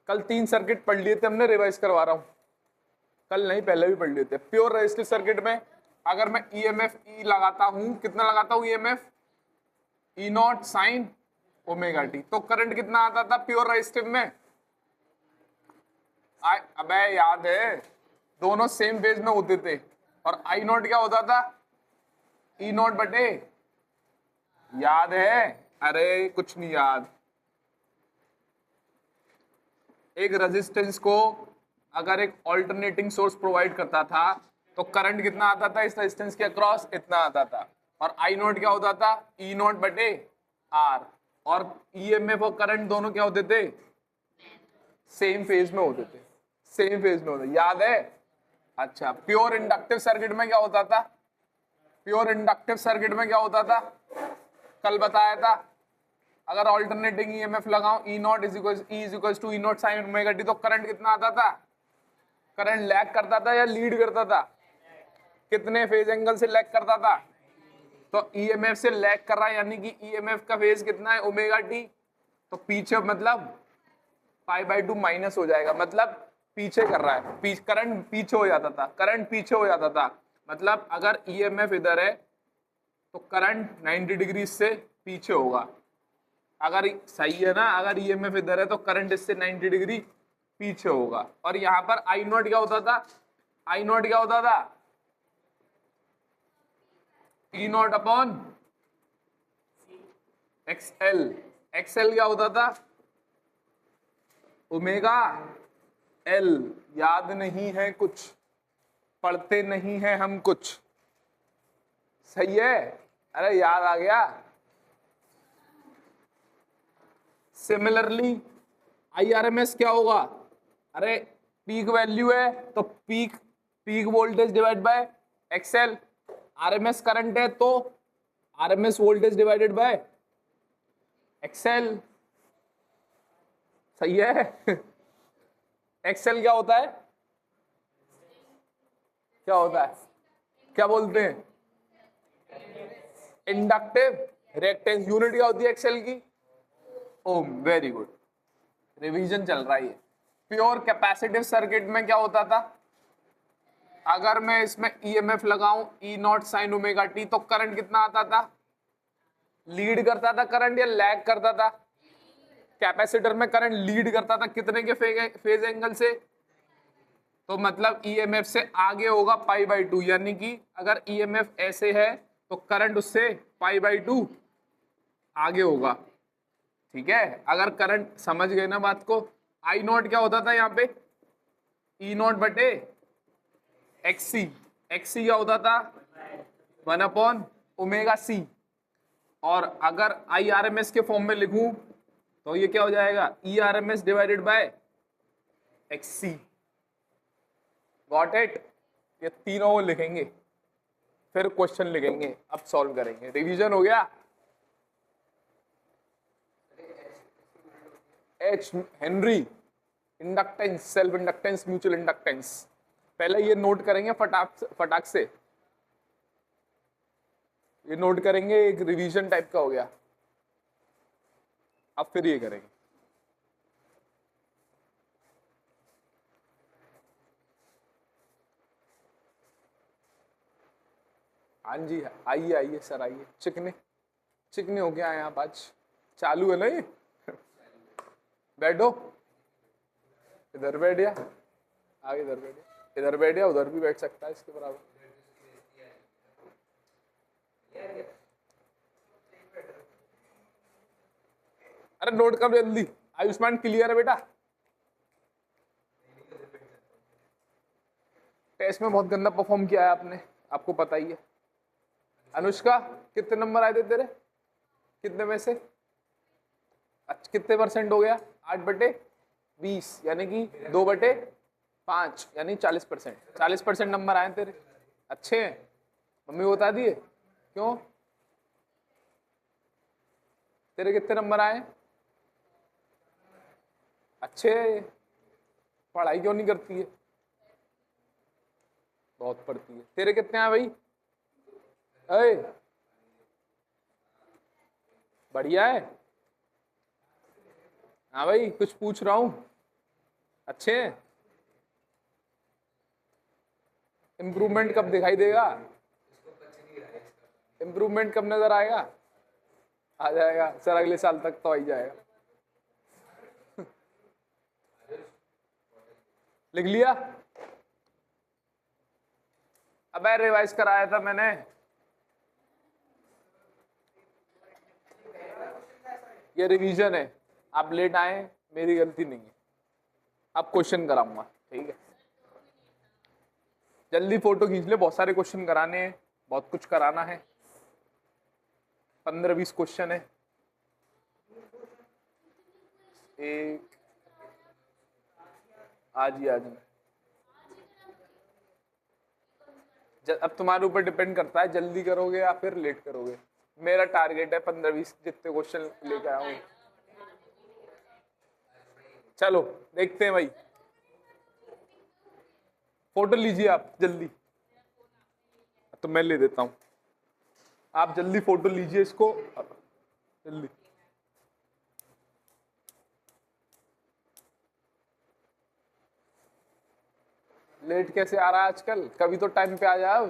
कल 3 सर्किट पढ़ लिए थे हमने, रिवाइज करवा रहा हूं, कल नहीं पहले भी पढ़ लिए थे। प्योर रेजिस्टिव सर्किट में अगर मैं ईएमएफ ई लगाता हूं, कितना लगाता हूं ईएमएफ, ई नॉट साइन ओमेगा टी, तो करंट कितना आता था प्योर रेजिस्टिव में, अबे याद है दोनों सेम फेज में होते थे, और आई नॉट क्या होता था, ई नॉट बटे, याद है, अरे कुछ नहीं याद। एक रेजिस्टेंस को अगर एक ऑल्टरनेटिंग सोर्स प्रोवाइड करता था तो करंट कितना आता था इस रेजिस्टेंस के अक्रॉस, इतना आता था, और आई नॉट क्या होता था, ई नॉट बटे आर, और ईएमएफ और करंट दोनों क्या होते थे, सेम फेज में होते थे, सेम फेज में होते, याद है। अच्छा, प्योर इंडक्टिव सर्किट में क्या होता था, प्योर इंडक्टिव सर्किट में क्या होता था, कल बताया था, अगर ऑल्टरनेटिंग ईएमएफ लगाऊं E nought is equal to E nought sine omega t, तो करंट कितना आता था, करंट लैग करता था या लीड करता था, कितने फेज एंगल से लैग करता था, तो ईएमएफ से लैग कर रहा है, यानी कि ईएमएफ का फेज कितना है ओमेगा टी, तो पीछे मतलब पाई बाई 2 माइनस हो जाएगा, मतलब पीछे कर रहा है, करंट पीछे हो जाता था, करंट पीछे हो जाता था, मतलब अगर ईएमएफ इधर है तो करंट 90 डिग्री से पीछे होगा, अगर सही है ना, अगर ईएमएफ इधर है तो करंट इससे 90 डिग्री पीछे होगा। और यहां पर आई नॉट क्या होता था, आई नॉट क्या होता था, ई नॉट अपॉन एक्सएल, एक्सएल क्या होता था, ओमेगा एल, याद नहीं है कुछ, पढ़ते नहीं है हम कुछ, सही है, अरे याद आ गया। सिमिलरली आईआरएमएस क्या होगा, अरे पीक वैल्यू है तो peak voltage divide by XL, RMS current है तो RMS voltage divided by XL, सही है। एक्सएल क्या होता है, क्या होता है, क्या बोलते हैं, इंडक्टिव रिएक्टेंस, यूनिट क्या होती है एक्सएल की, ओम, वेरी गुड, रिवीजन चल रहा है ये। प्योर कैपेसिटिव सर्किट में क्या होता था, अगर मैं इसमें ईएमएफ लगाऊं E nought sine omega t, तो करंट कितना आता था, लीड करता था करंट या लैग करता था, कैपेसिटर में करंट लीड करता था, कितने के फेज एंगल से, तो मतलब ईएमएफ से आगे होगा पाई बाई 2, यानी कि अगर ईएमएफ ऐसे है तो करंट उससे पाई बाई 2 आगे होगा, ठीक है। अगर करंट समझ गए ना बात को, आई नॉट क्या होता था यहाँ पे, ई नॉट बटे एक्सी, एक्सी क्या होता था 1 अपॉन ओमेगा सी, और अगर आई आर एम एस के फॉर्म में लिखूं तो ये क्या हो जाएगा, E R M S divided by X C, got it. ये तीनों को लिखेंगे, फिर क्वेश्चन लिखेंगे, अब सॉल्व करेंगे, रिवीजन हो गया। H Henry, inductance, self inductance, mutual inductance, पहले ये नोट करेंगे फटाक से, ये नोट करेंगे, एक रिवीजन टाइप का हो गया, अब फिर ये करेंगे। हाँ जी, आइए आइए सर, आइए, चिकने चिकने हो गया आप आज, चालू है ना ये, बैठो, इधर बैठ गया, आगे इधर बैठ गया, इधर बैठ गया, उधर भी बैठ सकता है इसके बराबर। अरे नोट कर जल्दी, आयुष्मान क्लियर है बेटा, टेस्ट में बहुत गंदा परफॉर्म किया है आपने, आपको पता ही है। अनुष्का कितने नंबर आए थे तेरे, कितने में से, अच्छा कितने परसेंट हो गया, 8/20, यानी कि 2/5, यानी 40%, 40% नंबर आए तेरे, अच्छे हैं, मम्मी बता दिए, क्यों, तेरे कितने नंबर आए, अच्छे, पढ़ाई क्यों नहीं करती है, बहुत पढ़ती है, तेरे कितने हैं भाई, अरे बढ़िया है, हाँ भाई कुछ पूछ रहा हूं, अच्छे हैं? इम्प्रूवमेंट कब दिखाई देगा? इम्प्रूवमेंट कब नजर आएगा? आ जाएगा सर, अगले साल तक तो आ ही जाएगा। लिख लिया? अबे रिवाइज कराया था मैंने। ये रिवीजन है, आप लेट आए, मेरी गलती नहीं है। अब क्वेश्चन कराऊंगा, ठीक है? जल्दी फोटो खींच ले, बहुत सारे क्वेश्चन कराने हैं, बहुत कुछ कराना है। 15-20 क्वेश्चन है। एक आज ही आज अब तुम्हारे ऊपर डिपेंड करता है, जल्दी करोगे या फिर लेट करोगे। मेरा टारगेट है 15-20 जितने क्वेश्चन लेकर आऊँ। चलो देखते हैं भाई, फोटो लीजिए आप जल्दी। तो मैं ले देता हूँ, आप जल्दी फोटो लीजिए इसको जल्दी। लेट कैसे आ रहा है आजकल? कभी तो टाइम पे आ जाओ।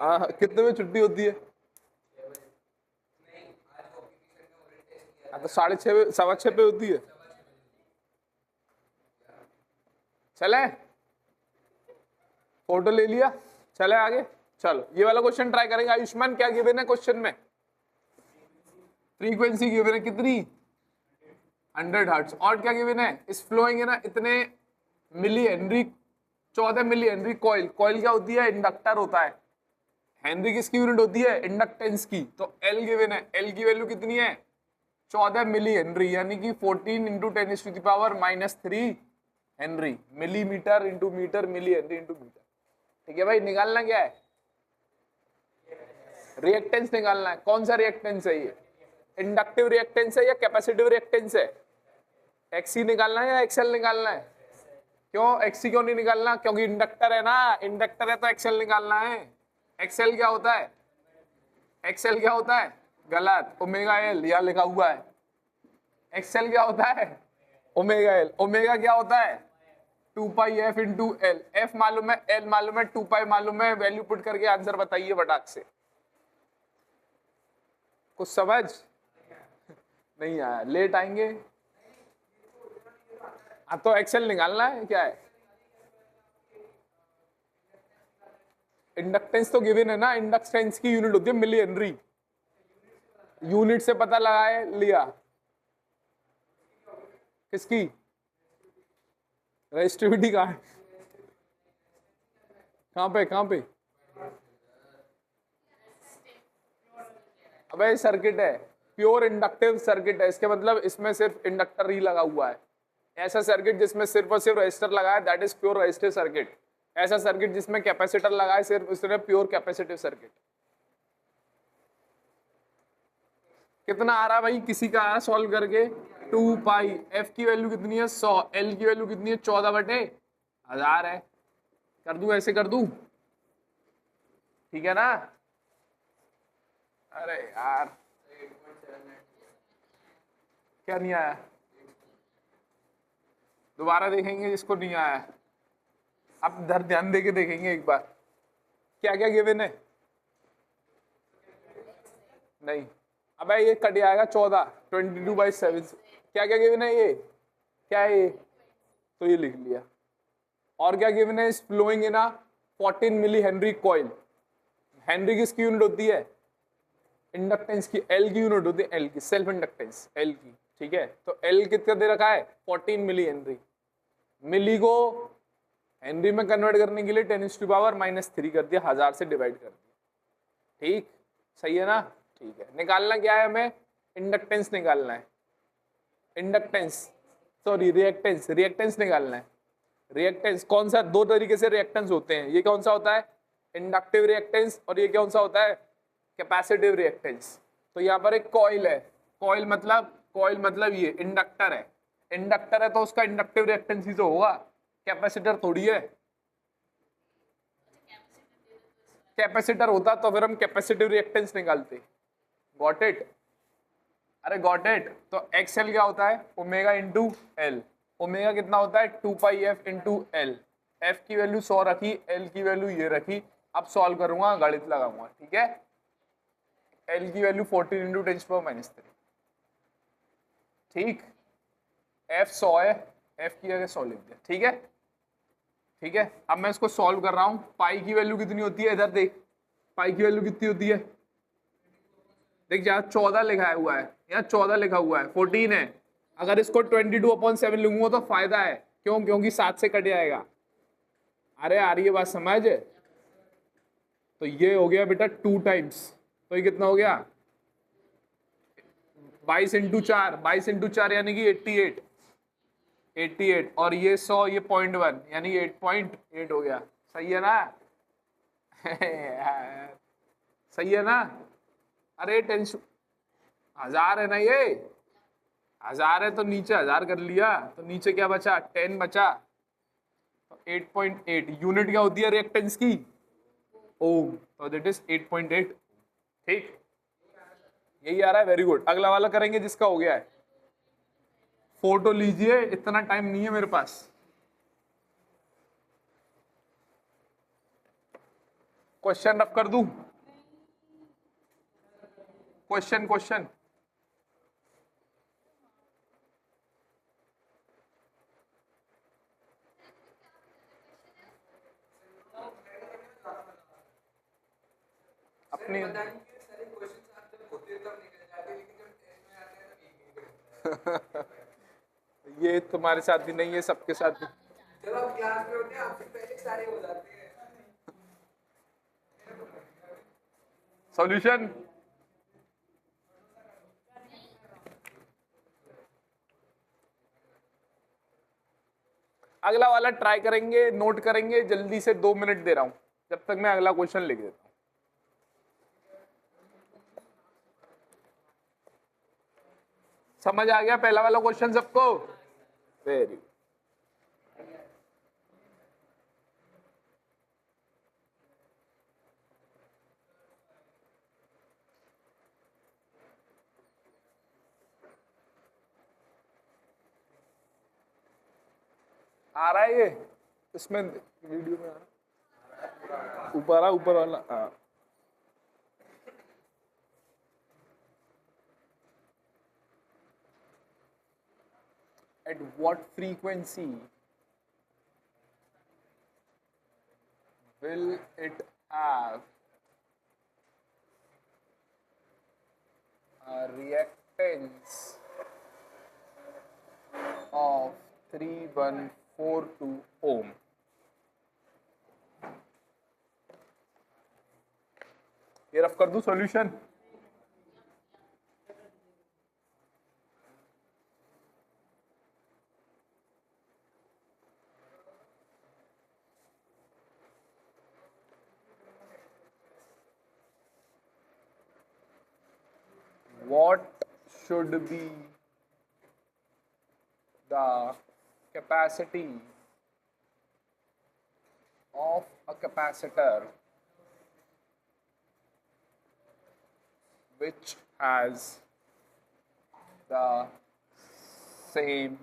हाँ, कितने बजे छुट्टी होती है? हाँ, तो 6:30 6:15 पे होती है। चले, फोटो ले लिया, चले आगे। चलो ये वाला क्वेश्चन ट्राई करेंगे। आयुष्मान, क्या गिवन है क्वेश्चन में? फ्रीक्वेंसी गिवन है कितनी? 100 हर्ट्ज। और क्या गिवन है? इस फ्लोइंग है ना इतने millihenry, 14 millihenry coil. Coil क्या होती है? इंडक्टर होता है। हेनरी किसकी यूनिट होती है? इंडक्टेंस की। तो एल गिवन है, एल की वैल्यू कितनी है? 14 मिली हेनरी, यानी कि 14 into 10⁻³ henry. Millimetre into metre, millihenry into metre. ठीक है भाई, निकालना क्या है? रिएक्टेंस निकालना है। कौन सा रिएक्टेंस है ये? इंडक्टिव रिएक्टेंस है या कैपेसिटिव रिएक्टेंस है? एक्सी निकालना है या एक्सएल निकालना है? क्यों एक्सी क्यों नहीं निकालना? क्योंकि इंडक्टर है ना, इंडक्टर है तो एक्सएल निकालना है। एक्सएल क्या होता है? एक्सएल क्या होता है? गलत, ओमेगा एल यहां लिखा हुआ है। एक्सएल क्या होता है? Omega L. ओमेगा क्या होता है? 2πf into L. एफ मालूम है, एल मालूम है, 2π मालूम है। वैल्यू पुट करके आंसर बताइए फटाक से। कुछ समझ नहीं आया? लेट आएंगे। हाँ तो एक्सेल निकालना है, क्या है? इंडक्टेंस तो गिवन है ना, इंडक्टेंस की यूनिट होती है मिली हेनरी। यूनिट से पता लगाए लिया। किसकी? रेजिस्टिविटी कहाँ है? कहाँ पे, कहाँ पे? अबे सर्किट है, प्योर इंडक्टिव सर्किट है। इसके मतलब इसमें सिर्फ इंडक्टर ही लगा हुआ है। ऐसा सर्किट जिसमें सिर्फ और सिर्फ रेजिस्टर लगा है, that is pure resistive circuit. ऐसा सर्किट जिसमें कैपेसिटर लगा है सिर्फ, उसने प्योर कैपेसिटिव सर्किट। कितना आ रहा भाई किसी का? आया सॉल्व करके? 2π। एफ की वैल्यू कितनी है? 100। एल की वैल्यू कितनी है? 14/1000 है। कर दूं, ऐसे कर दूं? ठीक है ना? अरे यार क्या नहीं आया? दोबारा देखेंगे जिसको नहीं आया। अब इधर ध्यान देके देखेंगे एक बार, क्या क्या गिवन है। नहीं, अब ये कट जाएगा 14, 22/7। क्या क्या गिवन है? ये क्या है ये? तो ये लिख लिया। और क्या गिवन है? इस flowing in 14 millihenry coil. Henry किसकी यूनिट होती है? इंडक्टेंस की। एल की यूनिट होती है एल की, सेल्फ इंडक्टेंस एल की। ठीक है, तो एल कितना दे रखा है? 14 मिली हेनरी। मिली को हेनरी में कन्वर्ट करने के लिए 10⁻³ कर दिया, 1000 से डिवाइड कर दिया। ठीक, सही है ना? ठीक है, निकालना क्या है हमें? इंडक्टेंस निकालना है। इंडक्टेंस सॉरी रिएक्टेंस, रिएक्टेंस निकालना है। रिएक्टेंस कौन सा? दो तरीके से रिएक्टेंस होते हैं। ये कौन सा होता है? Inductive reactance. और ये कौन सा होता है? Capacitive reactance. तो यहाँ पर एक कॉइल है। कॉइल मतलब ये इंडक्टर है। इंडक्टर है तो उसका इंडक्टिव रिएक्टेंस ही तो होगा, कैपेसिटर थोड़ी है। कैपेसिटर होता तो फिर हम कैपेसिटिव रिएक्टेंस निकालते। Got it? अरे गॉट इट। तो एक्सएल क्या होता है, ओमेगा इंटू एल। ओमेगा कितना होता है, 2 पाई एफ इंटू एल। एफ की वैल्यू 100 रखी, एल की वैल्यू ये रखी। अब सॉल्व करूंगा, गणित लगाऊंगा, ठीक है। एल की वैल्यू 14 इंटू 10⁻³ ठीक। एफ 100 है, एफ की जगह 100 लिख दिया, ठीक है। ठीक है, अब मैं इसको सॉल्व कर रहा हूं। पाई की वैल्यू कितनी होती है, इधर देख, पाई की वैल्यू कितनी होती है, देख यहाँ 14 लिखा हुआ है, यहाँ 14 लिखा हुआ है, 14 है। अगर इसको 22/7 लिखूंगा तो फायदा है, क्यों, क्योंकि 7 से कट जाएगा। अरे आ रही है बात समझ। तो ये हो गया बेटा 2 टाइम्स, तो ये कितना हो गया 22 इंटू 4, 22 इंटू 4 यानी कि 88 और ये 100, ये 0.1 यानी 8.8 हो गया। सही है ना सही है ना। अरे 1000 है ना, ये 1000 है तो नीचे 1000 कर लिया, तो नीचे क्या बचा, 10 बचा। तो 8.8 यूनिट क्या होती है रिएक्टेंस की, ओम, तो दैट इज 8.8। ठीक, यही आ रहा है, वेरी गुड। अगला वाला करेंगे जिसका हो गया है। फोटो लीजिए, इतना टाइम नहीं है मेरे पास। क्वेश्चन रफ कर दूं, क्वेश्चन अपनी ये तुम्हारे साथ ही नहीं है, सबके साथ भी। जब आप क्लास में होते हैं आपसे पहले सारे हो जाते हैं। सॉल्यूशन अगला वाला ट्राई करेंगे, नोट करेंगे जल्दी से, 2 मिनट दे रहा हूं जब तक मैं अगला क्वेश्चन लिख देता हूं। समझ आ गया पहला वाला क्वेश्चन सबको, वेरी आ रहा है ये, इसमें वीडियो में आ रहा, ऊपर वाला हाँ। At what frequency will it have a reactance of 3142 ohm? ये रफ कर दूं solution. What should be the capacity of a capacitor which has the same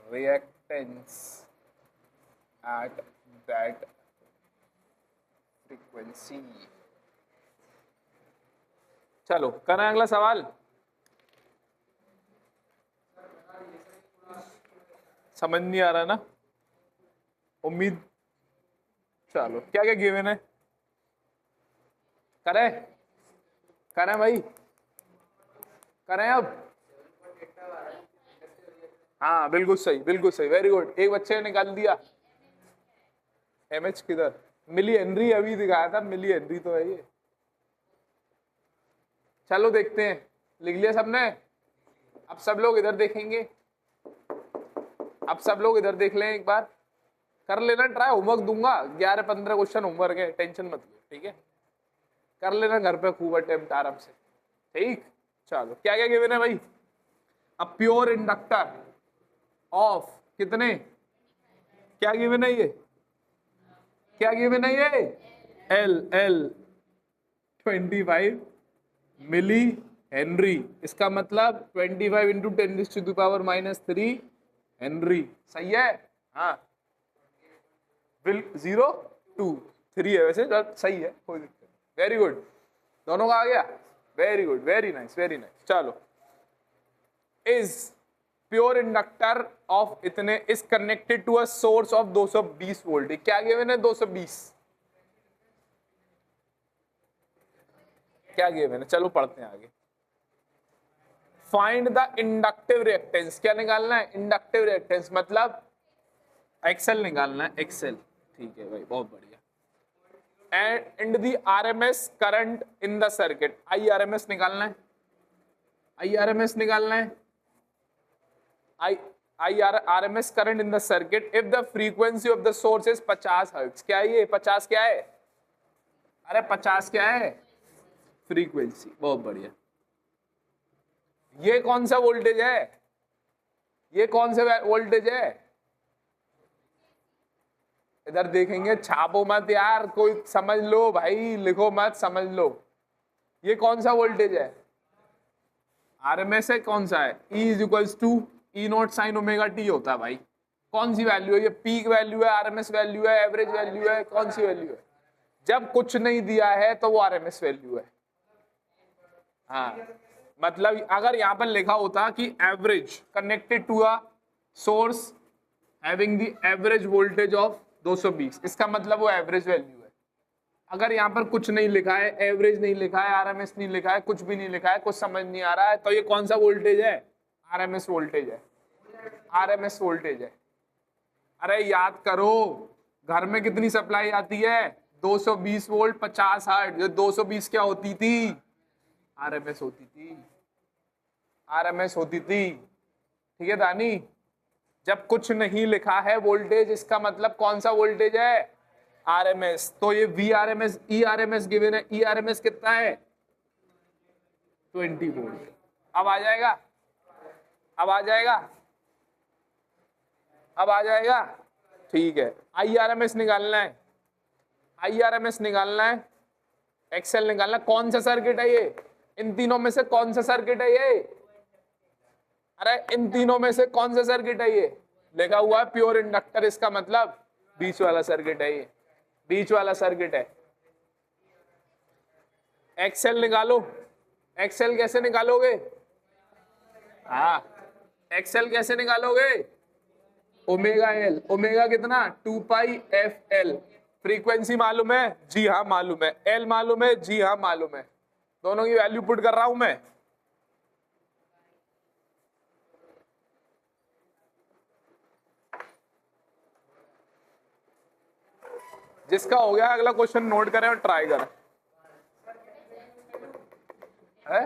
reactance at that frequency? चलो करें अगला सवाल। समझ नहीं आ रहा ना, उम्मीद। चलो क्या क्या गिवन है, करें भाई, करें अब। हाँ बिल्कुल सही, बिल्कुल सही, वेरी गुड। एक बच्चे ने निकाल दिया। एमएच किधर, मिली हेनरी अभी दिखाया था, मिली हेनरी तो है ये। चलो देखते हैं, लिख लिया सबने। अब सब लोग इधर देखेंगे, अब सब लोग इधर देख लें एक बार, कर लेना ट्राई। होमवर्क दूंगा 11-15 क्वेश्चन होमवर्क है, टेंशन मत लो, ठीक है। कर लेना घर पे खूब अटेम्प्ट आराम से, ठीक। चलो क्या क्या गिवन है भाई। अ प्योर इंडक्टर ऑफ कितने, क्या गिवन है ये, क्या गिवन है ये, एल 25 मिली हेनरी। इसका मतलब 25 इंटू 10⁻³ हेनरी। सही है। हाँ, विल 0 2 3 है वैसे, सही है, कोई दिक्कत नहीं। वेरी गुड, दोनों का आ गया। Very good, very nice, very nice. चलो, इज प्योर इंडक्टर ऑफ इतने is connected to a source of 220 volt. क्या गिवन है? 220 क्या गिवन है? चलो पढ़ते हैं आगे। Find the inductive reactance. क्या निकालना है? इंडक्टिव रिएक्टेंस मतलब एक्सेल निकालना है, एक्सेल। ठीक है भाई, बहुत बढ़िया। And the RMS current in the circuit. IRMS निकालना है, आईआरएमएस निकालना है। RMS current in the circuit if the frequency of the source is 50 hertz. क्या है ये 50? क्या है? अरे 50 क्या है? फ्रीक्वेंसी। बहुत बढ़िया। ये कौन सा वोल्टेज है? ये कौन सा वोल्टेज है? इधर देखेंगे, छापो मत यार, कोई समझ लो भाई, लिखो मत, समझ लो। ये कौन सा वोल्टेज है? आरएमएस है। कौन सा है? E is equals to E0 sine omega t होता है भाई। कौन सी वैल्यू है ये? पीक वैल्यू है, आरएमएस वैल्यू है, एवरेज वैल्यू है? कौन सी वैल्यू है? जब कुछ नहीं दिया है तो वो आरएमएस वैल्यू है। हाँ, मतलब अगर यहाँ पर लिखा होता कि average connected to a source having the average voltage of 220, इसका मतलब वो एवरेज वैल्यू है। अगर यहाँ पर कुछ नहीं लिखा है, एवरेज नहीं लिखा है, आरएमएस नहीं लिखा है, कुछ भी नहीं लिखा है, कुछ समझ नहीं आ रहा है, तो ये कौन सा वोल्टेज है? आरएमएस वोल्टेज है, आरएमएस वोल्टेज है। अरे याद करो, घर में कितनी सप्लाई आती है? 220 वोल्ट 50 हर्ट्ज। 220 क्या होती थी? आरएमएस होती थी, आरएमएस होती थी। ठीक है दानी? जब कुछ नहीं लिखा है वोल्टेज, इसका मतलब कौन सा वोल्टेज है? आरएमएस। तो ये V RMS, E RMS given है। ई आरएमएस कितना है? 20 वोल्ट। अब आ जाएगा, अब आ जाएगा, अब आ जाएगा। ठीक है, आई आरएमएस निकालना है, आई आरएमएस निकालना है, एक्सेल निकालना। कौन सा सर्किट है ये? इन तीनों में से कौन सा सर्किट है ये? अरे इन तीनों में से कौन सा सर्किट है ये? लिखा हुआ है प्योर इंडक्टर, इसका मतलब बीच वाला सर्किट है ये, बीच वाला सर्किट है। एक्सेल निकालो। एक्सेल कैसे निकालोगे? हाँ, एक्सेल कैसे निकालोगे? Omega L. ओमेगा कितना? 2 पाई एफ एल। फ्रीक्वेंसी मालूम है? जी हाँ मालूम है। एल मालूम है? जी हाँ मालूम है। दोनों की वैल्यू पुट कर रहा हूं मैं। जिसका हो गया अगला क्वेश्चन नोट करें और ट्राई करें। है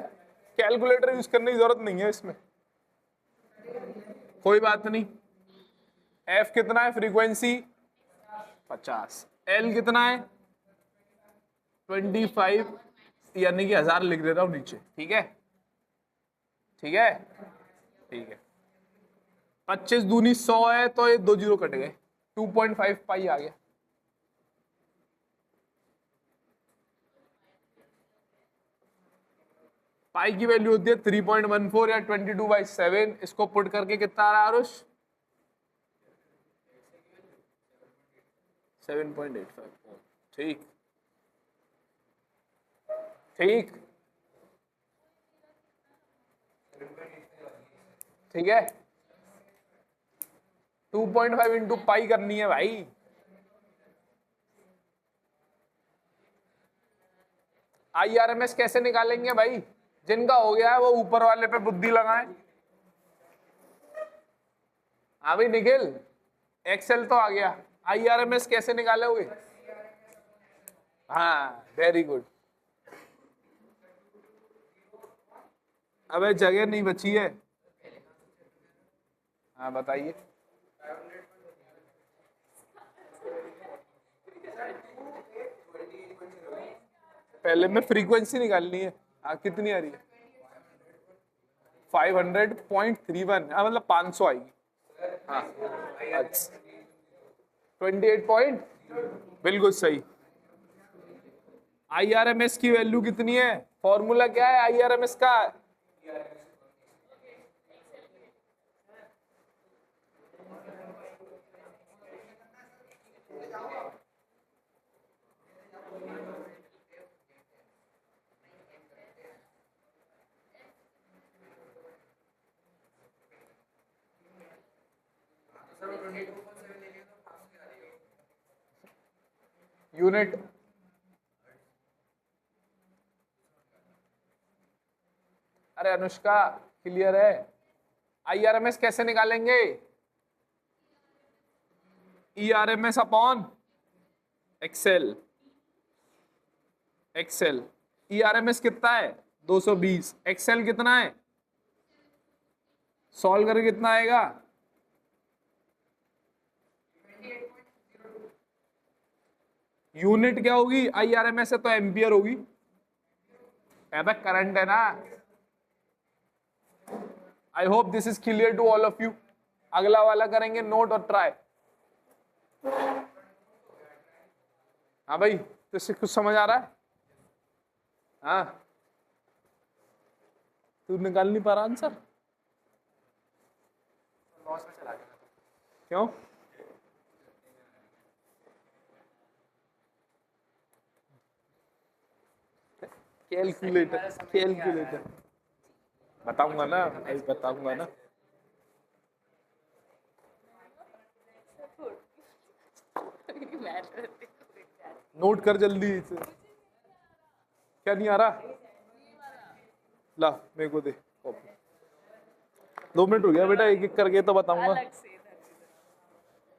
कैलकुलेटर यूज करने की जरूरत नहीं है इसमें, कोई बात नहीं। एफ कितना है? फ्रीक्वेंसी 50। एल कितना है? 25, यानी कि 1000 लिख देता हूं नीचे। ठीक है, ठीक है, ठीक है। 25 दूनी 100 है, तो ये 2 जीरो कट गए, 2.5 पाई आ गया। पाई की वैल्यू होती है 3.14 या 22/7। इसको पुट करके कितना आ रहा है आरुष? 7.85। ठीक, ठीक, ठीक है। 2.5 इंटू पाई करनी है भाई। आईआरएमएस कैसे निकालेंगे भाई? जिनका हो गया है वो ऊपर वाले पे बुद्धि लगाएं। हाँ भाई निखिल, एक्सेल तो आ गया, आईआरएमएस कैसे निकालोगे? हाँ वेरी गुड। अबे जगह नहीं बची है। हाँ बताइए। पहले में फ्रीक्वेंसी निकालनी है। हाँ कितनी आ रही है? 500.31। हाँ मतलब 500 आएगी। हाँ अच्छा, 28 पॉइंट, बिल्कुल सही। आईआरएमएस की वैल्यू कितनी है? फॉर्मूला क्या है IRMS का? यूनिट अरे अनुष्का क्लियर है? IRMS कैसे निकालेंगे? ERMS upon XL. XL ERMS कितना है 220, एक्सेल कितना है? सॉल्व करके कितना आएगा? यूनिट क्या होगी? IRMS है तो एम्पियर होगी। अबे करंट है ना। I hope this is clear to all of you. अगला वाला करेंगे नोट और ट्राई। हाँ भाई, तो इससे कुछ समझ आ रहा है? हाँ, तू निकाल नहीं पा रहा आंसर क्यों? कैलकुलेटर कैलकुलेटर बताऊंगा ना, अभी बताऊंगा ना। नोट कर जल्दी इसे। क्या नहीं आ रहा? ला मेरे को दे कॉपी। 2 मिनट हो गया बेटा, एक एक करके तो बताऊंगा।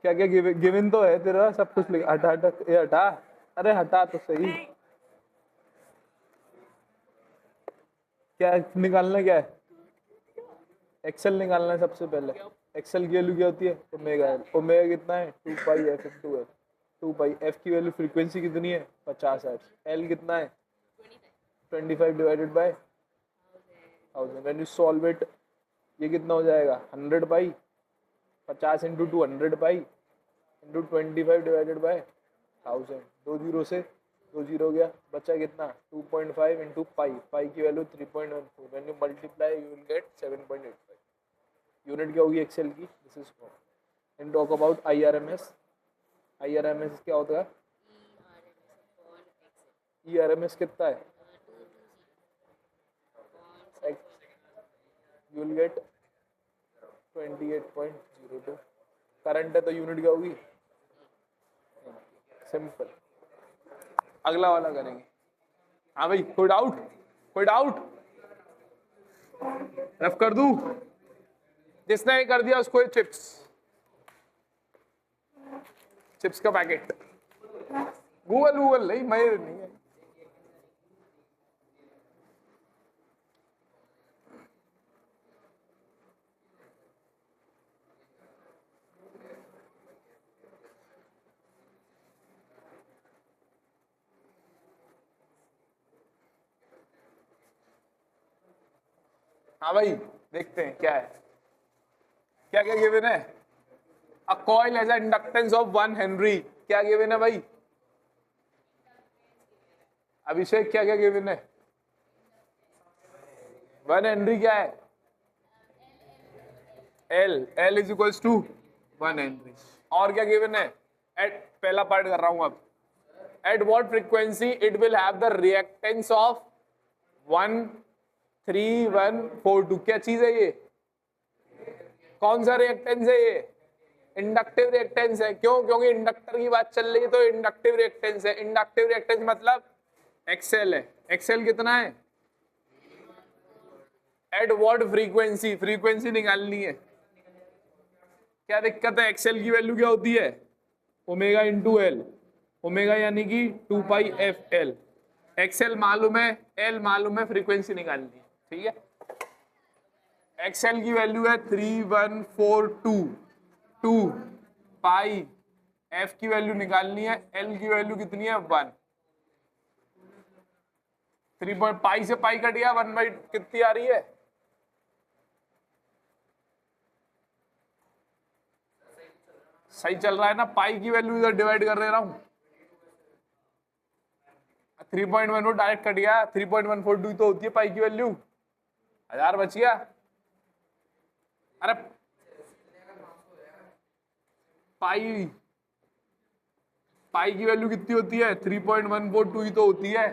क्या क्या गिवन तो है तेरा सब कुछ। हटा हटा ये हटा, अरे हटा तो सही। क्या निकालना क्या है? एक्सेल निकालना है सबसे पहले। एक्सेल की वैल्यू क्या होती है? Omega L. ओमेगा कितना है? 2 पाई एफ इंटू एल। 2 पाई एफ की वैल्यू फ्रीक्वेंसी कितनी है? 50 हर्ट्ज। एल कितना है? 25 divided by 1000। When you solve it ये कितना हो जाएगा? 100 पाई 50 into 2 100 pi into 25 divided by 1000। 2 zero से 2 जीरो गया, बचा कितना? 2.5 इंटू पाई। पाई की value 3.14। When you multiply you will get 7.85। Unit क्या होगी एक्सेल की? This is called. And talk about IRMS। IRMS क्या होता है? ERMS कितना है? You will gate 28.02। करंट है तो यूनिट क्या होगी? सिंपल। अगला वाला करेंगे। हाँ भाई, कोई डाउट? कोई डाउट? रफ कर दूं? जिसने ये कर दिया उसको ये चिप्स का पैकेट। गूगल नहीं, मैं नहीं है। हाँ भाई, देखते हैं क्या है। क्या क्या गिवन है? A coil has a inductance of 1 Henry. क्या गिवन है भाई? अभिषेक क्या क्या गिवन है? 1 हेनरी क्या है? L is equals to 1 henry. और क्या गिवन है? एट पहला पार्ट कर रहा हूं अब। At what frequency it will have the reactance of 13142। क्या चीज है ये? कौन सा रिएक्टेंस है ये? इंडक्टिव रिएक्टेंस है। क्यों? क्योंकि इंडक्टर की बात चल रही है तो इंडक्टिव रिएक्टेंस है। इंडक्टिव रिएक्टेंस मतलब एक्सेल है। एक्सेल कितना है? At what frequency? फ्रीक्वेंसी निकालनी है। क्या दिक्कत है? एक्सेल की वैल्यू क्या होती है? Omega into L. ओमेगा यानी कि 2 पाई एफ एल। एक्सेल मालूम है, एल मालूम है, फ्रीक्वेंसी निकालनी है। ठीक है, एक्सेल की वैल्यू है 31422 पाई। एफ की वैल्यू निकालनी है, एल की वैल्यू कितनी है? 1। 3 पाई से पाई कट गया, 1 बाई कितनी आ रही है? सही चल रहा है ना? पाई की वैल्यू इधर डिवाइड कर दे रहा हूं। 3.14 डायरेक्ट कट गया, 3.142 तो होती है पाई की वैल्यू, 1000 बच गया। अरे पाई की वैल्यू कितनी होती है? 3.142 ही तो होती है।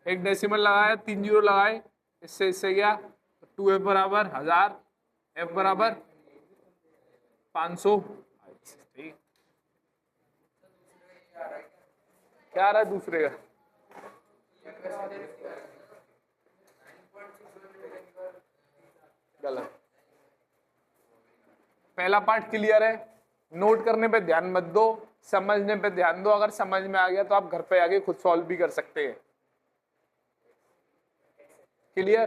एक डेसिमल लगाया, 3 जीरो लगाए, इससे गया 2f बराबर 1000, f बराबर 500। ठीक, क्या आ रहा है दूसरे का? गलत। पहला पार्ट क्लियर है, नोट करने पे ध्यान मत दो, समझने पे ध्यान दो। अगर समझ में आ गया तो आप घर पे आके खुद सॉल्व भी कर सकते हैं। क्लियर?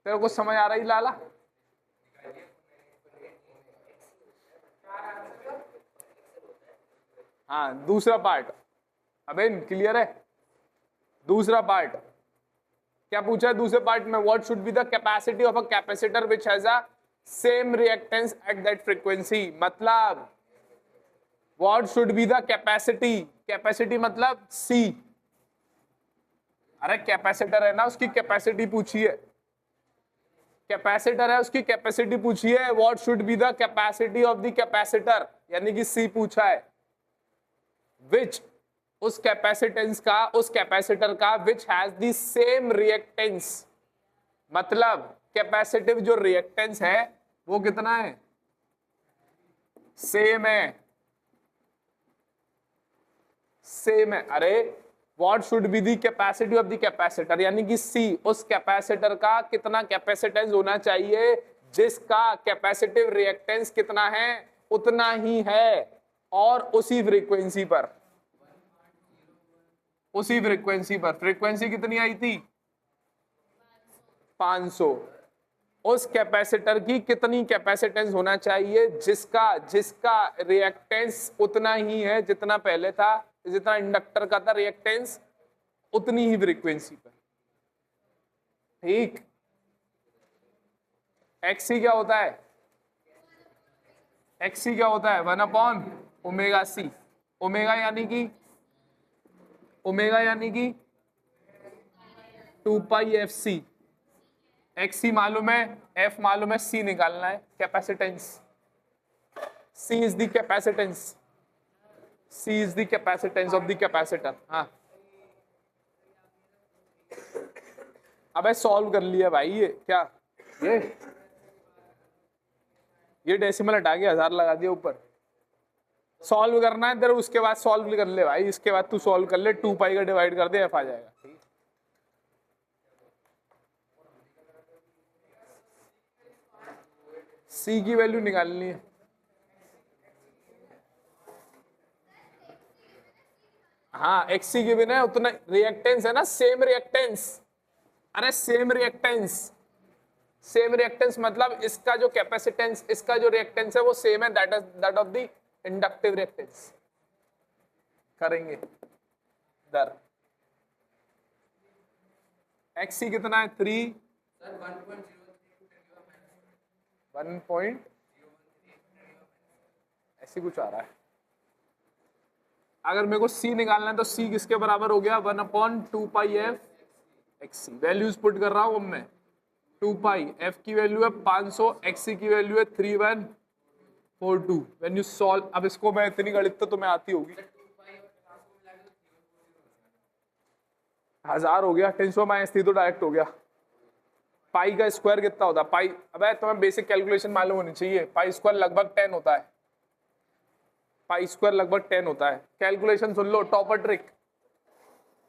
तेरे को समझ आ रही लाला? हाँ, दूसरा पार्ट अबे क्लियर है? दूसरा पार्ट क्या पूछा है दूसरे पार्ट में? What should be the capacity of a capacitor which has a same reactance at that frequency. मतलब what should be the capacity, capacity मतलब सी। अरे कैपेसिटर है ना, उसकी कैपेसिटी पूछी है, कैपेसिटर है उसकी कैपेसिटी पूछी है। What should be the capacity of the capacitor, यानी कि सी पूछा है। विच, उस कैपेसिटेंस का, उस कैपेसिटर का which has the same reactance, मतलब कैपेसिटिव जो रिएक्टेंस है वो कितना है? सेम है, सेम है। अरे what should be the capacity of the capacitor, यानी कि सी, उस कैपेसिटर का कितना कैपेसिटेंस होना चाहिए जिसका कैपेसिटिव रिएक्टेंस कितना है, उतना ही है, और उसी फ्रीक्वेंसी पर, उसी फ्रीक्वेंसी पर। फ्रीक्वेंसी कितनी आई थी? 500। उस कैपेसिटर की कितनी कैपेसिटेंस होना चाहिए जिसका रिएक्टेंस उतना ही है जितना पहले था, जितना इंडक्टर का था रिएक्टेंस, उतनी ही फ्रीक्वेंसी पर। ठीक, एक्सी क्या होता है? एक्सी क्या होता है? 1/ओमेगा सी। ओमेगा यानी कि 2 पाई एफ सी। एक्सी मालूम है, एफ मालूम है, सी निकालना है, capacitance. C is the capacitance, C is the capacitance of the capacitor. हाँ, अबे सॉल्व कर लिया भाई। ये क्या, ये डेसिमल हटा के 1000 लगा दिया ऊपर। सॉल्व करना है इधर, उसके बाद सॉल्व कर ले भाई, इसके बाद तू सॉल्व कर ले, 2 पाई का डिवाइड कर दे, एफ आ जाएगा। सी की वैल्यू निकालनी है। हाँ, एक्सी की बिना उतना रिएक्टेंस है ना, सेम रिएक्टेंस। अरे सेम रिएक्टेंस, सेम रिएक्टेंस मतलब इसका जो कैपेसिटेंस, इसका जो रिएक्टेंस है वो सेम है, that of the inductive reactance. करेंगे दर एक्सी कितना है? 3 1 पॉइंट ऐसी कुछ आ रहा है। अगर मेरे को सी निकालना है तो सी किसके बराबर हो गया? 1/2 पाई एफ एक्सी। वैल्यूज पुट कर रहा हूं मैं। 2 पाई एफ की वैल्यू है 500, एक्सी की वैल्यू है 3142। व्हेन यू सॉल्व, अब इसको मैं, इतनी गणित तो तुम्हें आती होगी। 1000 हो गया, 10⁻³ तो डायरेक्ट हो गया। पाई का स्क्वायर कितना होता है? पाई, अबे तुम्हें बेसिक कैलकुलेशन मालूम होनी चाहिए। पाई स्क्वायर लगभग 10 होता है, पाई स्क्वायर लगभग 10 होता है। कैलकुलेशन सुन लो, टॉपर ट्रिक,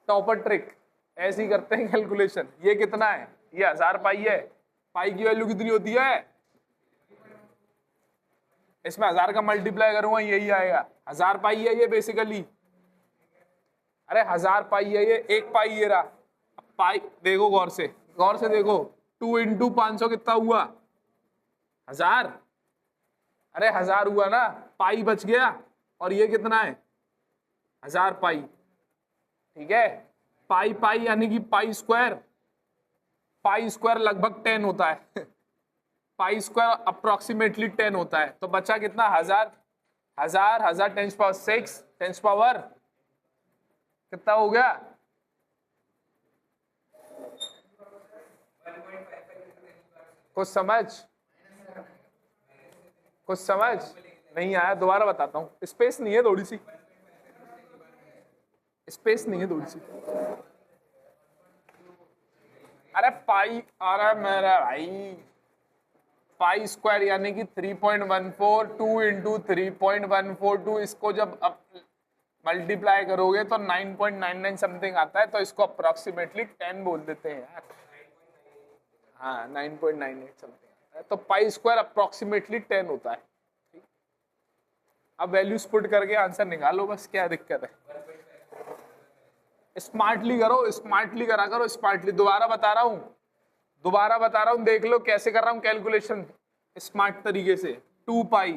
टॉपर ट्रिक ऐसे ही करते हैं कैलकुलेशन। ये कितना है? ये 1000 पाई है। पाई की वैल्यू कितनी होती है? इसमें 1000 का मल्टीप्लाई करूंगा यही आएगा। 1000 पाई है ये बेसिकली। अरे 1000 पाई है ये, 1 पाई ये रहा। पाई देखो गौर से, गौर से देखो, 2 × 500 कितना हुआ? 1000। अरे 1000 हुआ ना, पाई बच गया, और ये कितना है? 1000 पाई। ठीक है, पाई पाई यानी कि पाई स्क्वायर। पाई स्क्वायर लगभग 10 होता है पाई स्क्वायर अप्रोक्सीमेटली 10 होता है। तो बचा कितना? 1000 1000 10⁻⁶ 10⁻⁶ कितना हो गया? कुछ समझ नहीं आया? दोबारा बताता हूँ, स्पेस नहीं है थोड़ी सी, स्पेस नहीं है थोड़ी सी। अरे पाई, अरे मेरा भाई पाई स्क्वायर यानी कि 3.142 इंटू 3.142, इसको जब अब मल्टीप्लाई करोगे तो 9.99 समथिंग आता है, तो इसको अप्रोक्सीमेटली 10 बोल देते हैं यार। हाँ 9.98 समथिंग आता है, तो पाई स्क्वायर अप्रोक्सीमेटली 10 होता है। अब वैल्यूज पुट करके आंसर निकालो बस, क्या दिक्कत है? स्मार्टली करो, स्मार्टली करा करो, स्मार्टली। दोबारा बता रहा हूं, देख लो कैसे कर रहा हूं कैलकुलेशन स्मार्ट तरीके से। 2 पाई,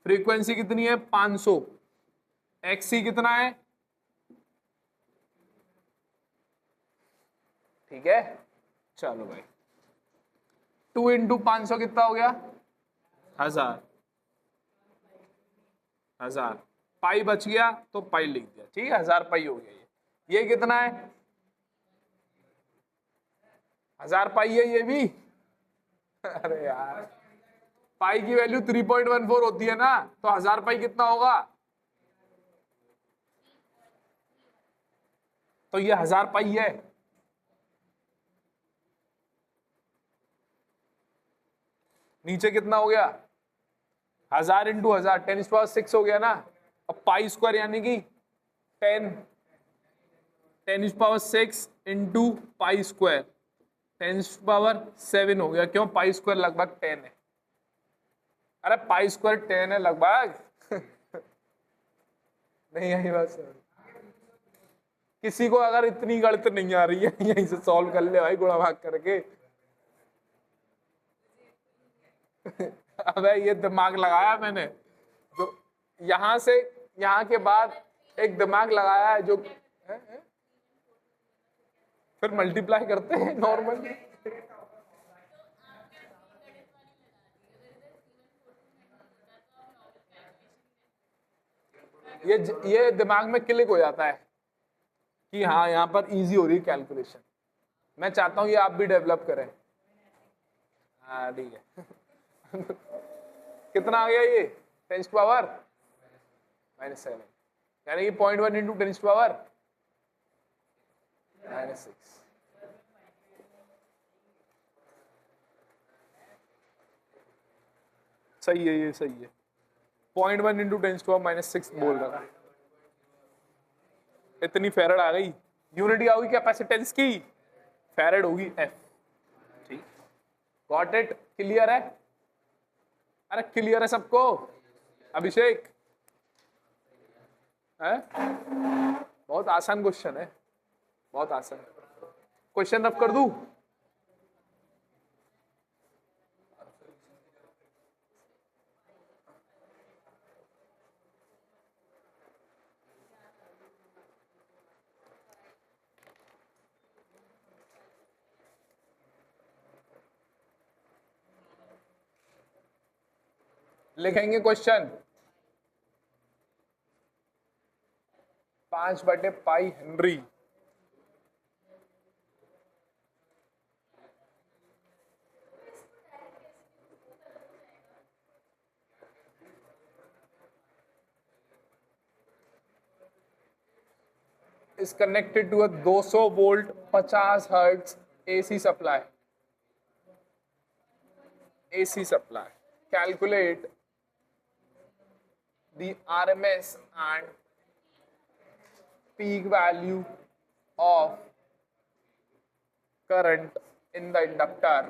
फ्रीक्वेंसी कितनी है? 500, एक्सी कितना है? ठीक है, चलो भाई 2 इंटू 500 कितना हो गया? 1000। पाई बच गया तो पाई लिख दिया, ठीक है, 1000 पाई हो गया। ये कितना है? 1000 पाई है ये भी। अरे यार, पाई की वैल्यू 3.14 होती है ना, तो 1000 पाई कितना होगा? तो ये 1000 पाई है। नीचे कितना हो गया? 1000 इंटू 1000, 10⁻6 हो गया ना। अब पाई स्क्वायर यानी कि 10⁻6 इंटू पाई स्क्वायर 10⁻7 हो गया। क्यों? पाई स्क्वायर लगभग 10 है। अरे पाई स्क्वायर 10 है लगभग। नहीं आई बस, किसी को अगर इतनी गणित नहीं आ रही है यहीं से सॉल्व कर ले भाई, गुणा भाग करके। अबे ये दिमाग लगाया मैंने, जो यहां से यहां के बाद एक दिमाग लगाया है जो फिर मल्टीप्लाई करते हैं नॉर्मल। ये दिमाग में क्लिक हो जाता है कि हाँ यहाँ पर इजी हो रही है कैलकुलेशन। मैं चाहता हूँ ये आप भी डेवलप करें। हाँ ठीक है। कितना आ गया ये? 10⁻⁻7, यानी कि 0.1 इंटू 10⁻⁻6। सही है, ये सही है। 0.1 इंटू 10⁻⁻6 बोल रहा था। इतनी फैरड आ गई, यूनिट क्या होगी कैपेसिटेंस की? फैरड होगी एफ। ठीक, गॉट इट? क्लियर है? अरे क्लियर है सबको? अभिषेक है? बहुत आसान क्वेश्चन है, बहुत आसान। क्वेश्चन रफ कर दूं? लिखेंगे क्वेश्चन। 5/पाई henry is connected to a 200 volt 50 hertz AC supply. AC supply. Calculate the RMS and peak value of current in the inductor.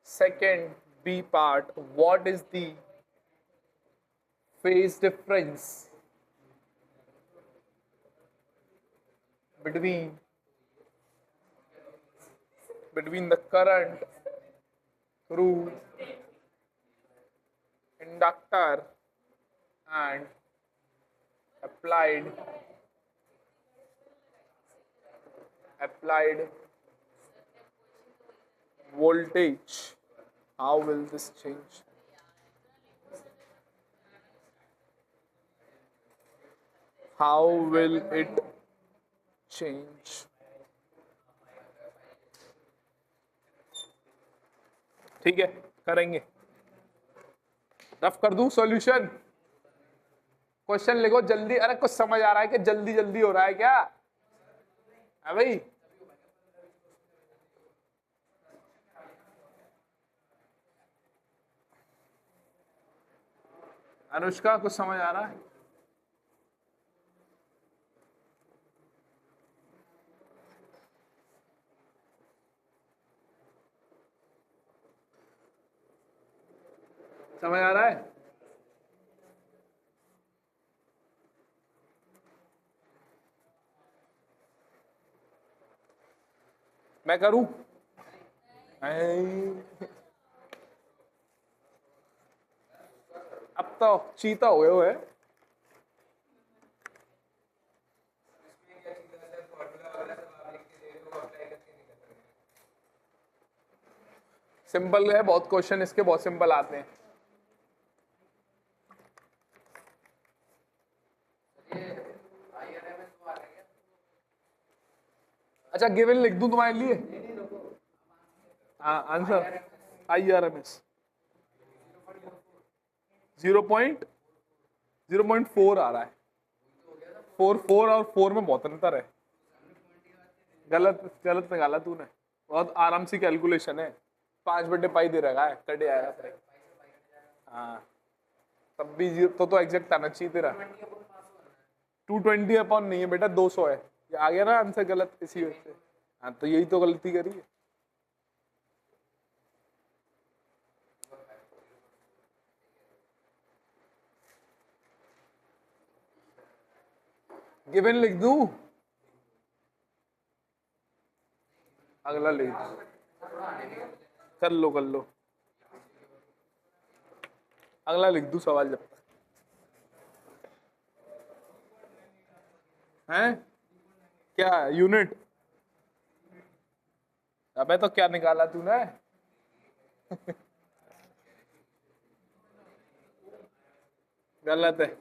Second B part, what is the phase difference between the current through inductor and applied voltage? How will this change? How will it change? ठीक है, करेंगे। Rough कर दूं solution? Question लिखो जल्दी। अरे कुछ समझ आ रहा है कि जल्दी जल्दी हो रहा है क्या? है भाई? अनुष्का कुछ समझ आ रहा है? समझ आ रहा है? मैं करूं? अब तो चीता हुए हुए। सिंपल है बहुत, क्वेश्चन इसके बहुत सिंपल आते हैं। अच्छा गिवन लिख दूं तुम्हारे लिए? हाँ आंसर IRMS 0.4 आ रहा है। 4 और 4 में बहुत अंतर है। गलत गलत निकाला तूने। बहुत आराम से कैलकुलेशन है। 5/पाई दे रखा है, कट आएगा पाई। हाँ तब भी तो एग्जैक्ट आना चाहिए तेरा। 220 नहीं है बेटा, 200 है। ये आ गया ना आंसर गलत इसी वजह से। हाँ तो यही तो गलती करी है। गिवन लिख दूं? अगला लिख दो। कर लो कर लो। अगला लिख दूं सवाल जब तक हैं। क्या यूनिट? अबे तो क्या निकाला तूने? गलत है।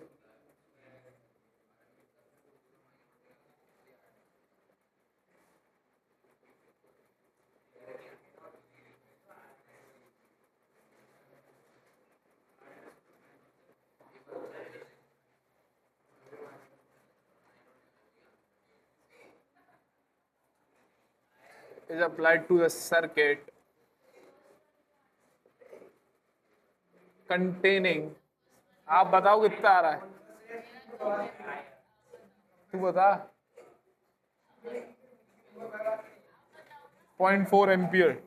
is applied to a circuit containing, आप बताओ कितना आ रहा है? तू बता। 0.4 एम्पियर।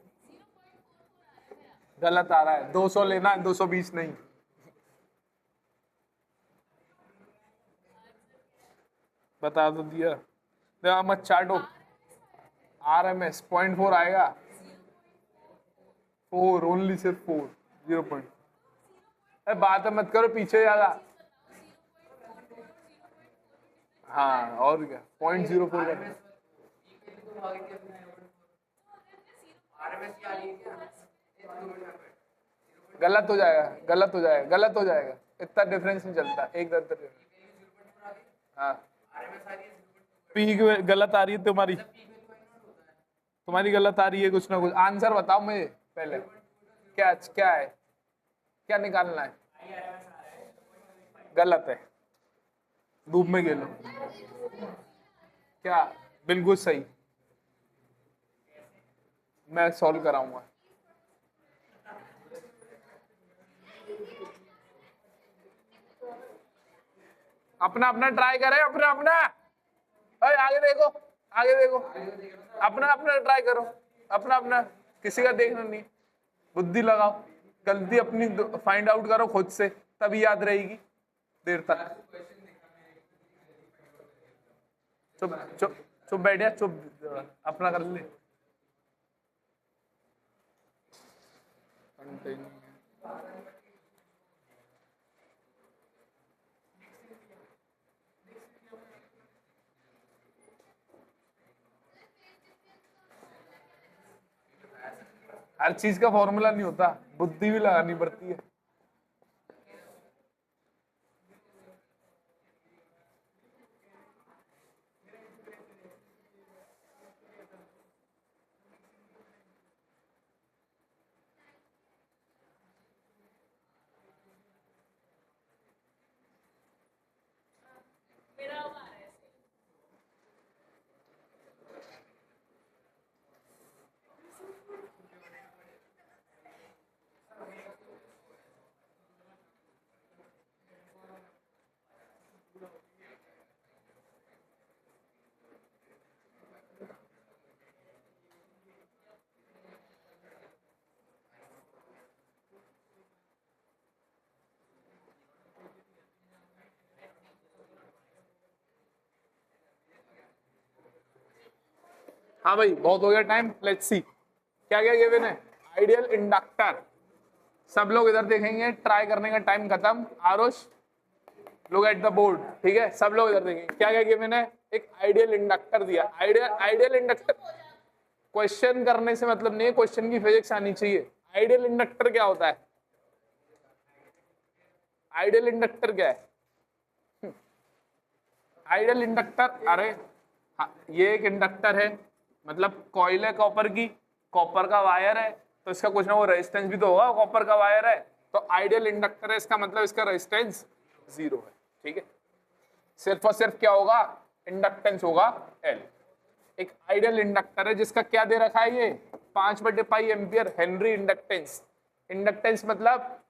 गलत आ रहा है। 200 लेना है, 220 नहीं। बता तो दिया। देखो मत चाटो। RMS 0.4 आएगा। 4 ओनली, सिर्फ 4। 0. बात मत करो, पीछे ज्यादा। हाँ और क्या 0.04 का। गलत हो जाएगा, गलत हो जाएगा, गलत हो जाएगा। इतना डिफरेंस नहीं चलता, एक दर तक। हाँ पीक गलत आ रही है तुम्हारी। तुम्हारी गलत आ रही है कुछ ना कुछ। आंसर बताओ मुझे पहले। क्या क्या है? क्या निकालना है? गलत है। धूप में खेलो। क्या? बिल्कुल सही। मैं सॉल्व कराऊंगा। अपना अपना ट्राई करे, अपना अपना। अरे आगे देखो, आगे देखो। अपना अपना ट्राई करो, अपना अपना। किसी का देखना नहीं। बुद्धि लगाओ। गलती अपनी फाइंड आउट करो खुद से, तभी याद रहेगी देर तक। चुप चुप चुप बैठ जा, चुप। अपना कर ले। हर चीज का फॉर्मूला नहीं होता, बुद्धि भी लगानी पड़ती है। हाँ भाई बहुत हो गया टाइम, लेट्स सी क्या क्या गिवन है। आइडियल इंडक्टर, सब लोग इधर देखेंगे, ट्राई करने का टाइम खत्म। Aarush look at the board, ठीक है, सब लोग इधर देखेंगे क्या क्या गिवन है। एक आइडियल इंडक्टर दिया, आइडियल इंडक्टर, क्वेश्चन करने से मतलब नहीं है, क्वेश्चन की फिजिक्स आनी चाहिए। आइडियल इंडक्टर क्या होता है, आइडियल इंडक्टर क्या है? आइडियल इंडक्टर, अरे हाँ, ये एक इंडक्टर है, मतलब कॉइल है कॉपर की, कॉपर का वायर है, तो इसका कुछ ना वो रेजिस्टेंस भी तो होगा, कॉपर का वायर है, तो आइडियल इंडक्टर है, इसका मतलब इसका रेजिस्टेंस 0 है, ठीक है। सिर्फ और सिर्फ क्या होगा, इंडक्टेंस होगा L। एक आइडियल इंडक्टर है जिसका क्या दे रखा है, ये 5/पाई एम्पियर हेनरी इंडक्टेंस। इंडक्टेंस मतलब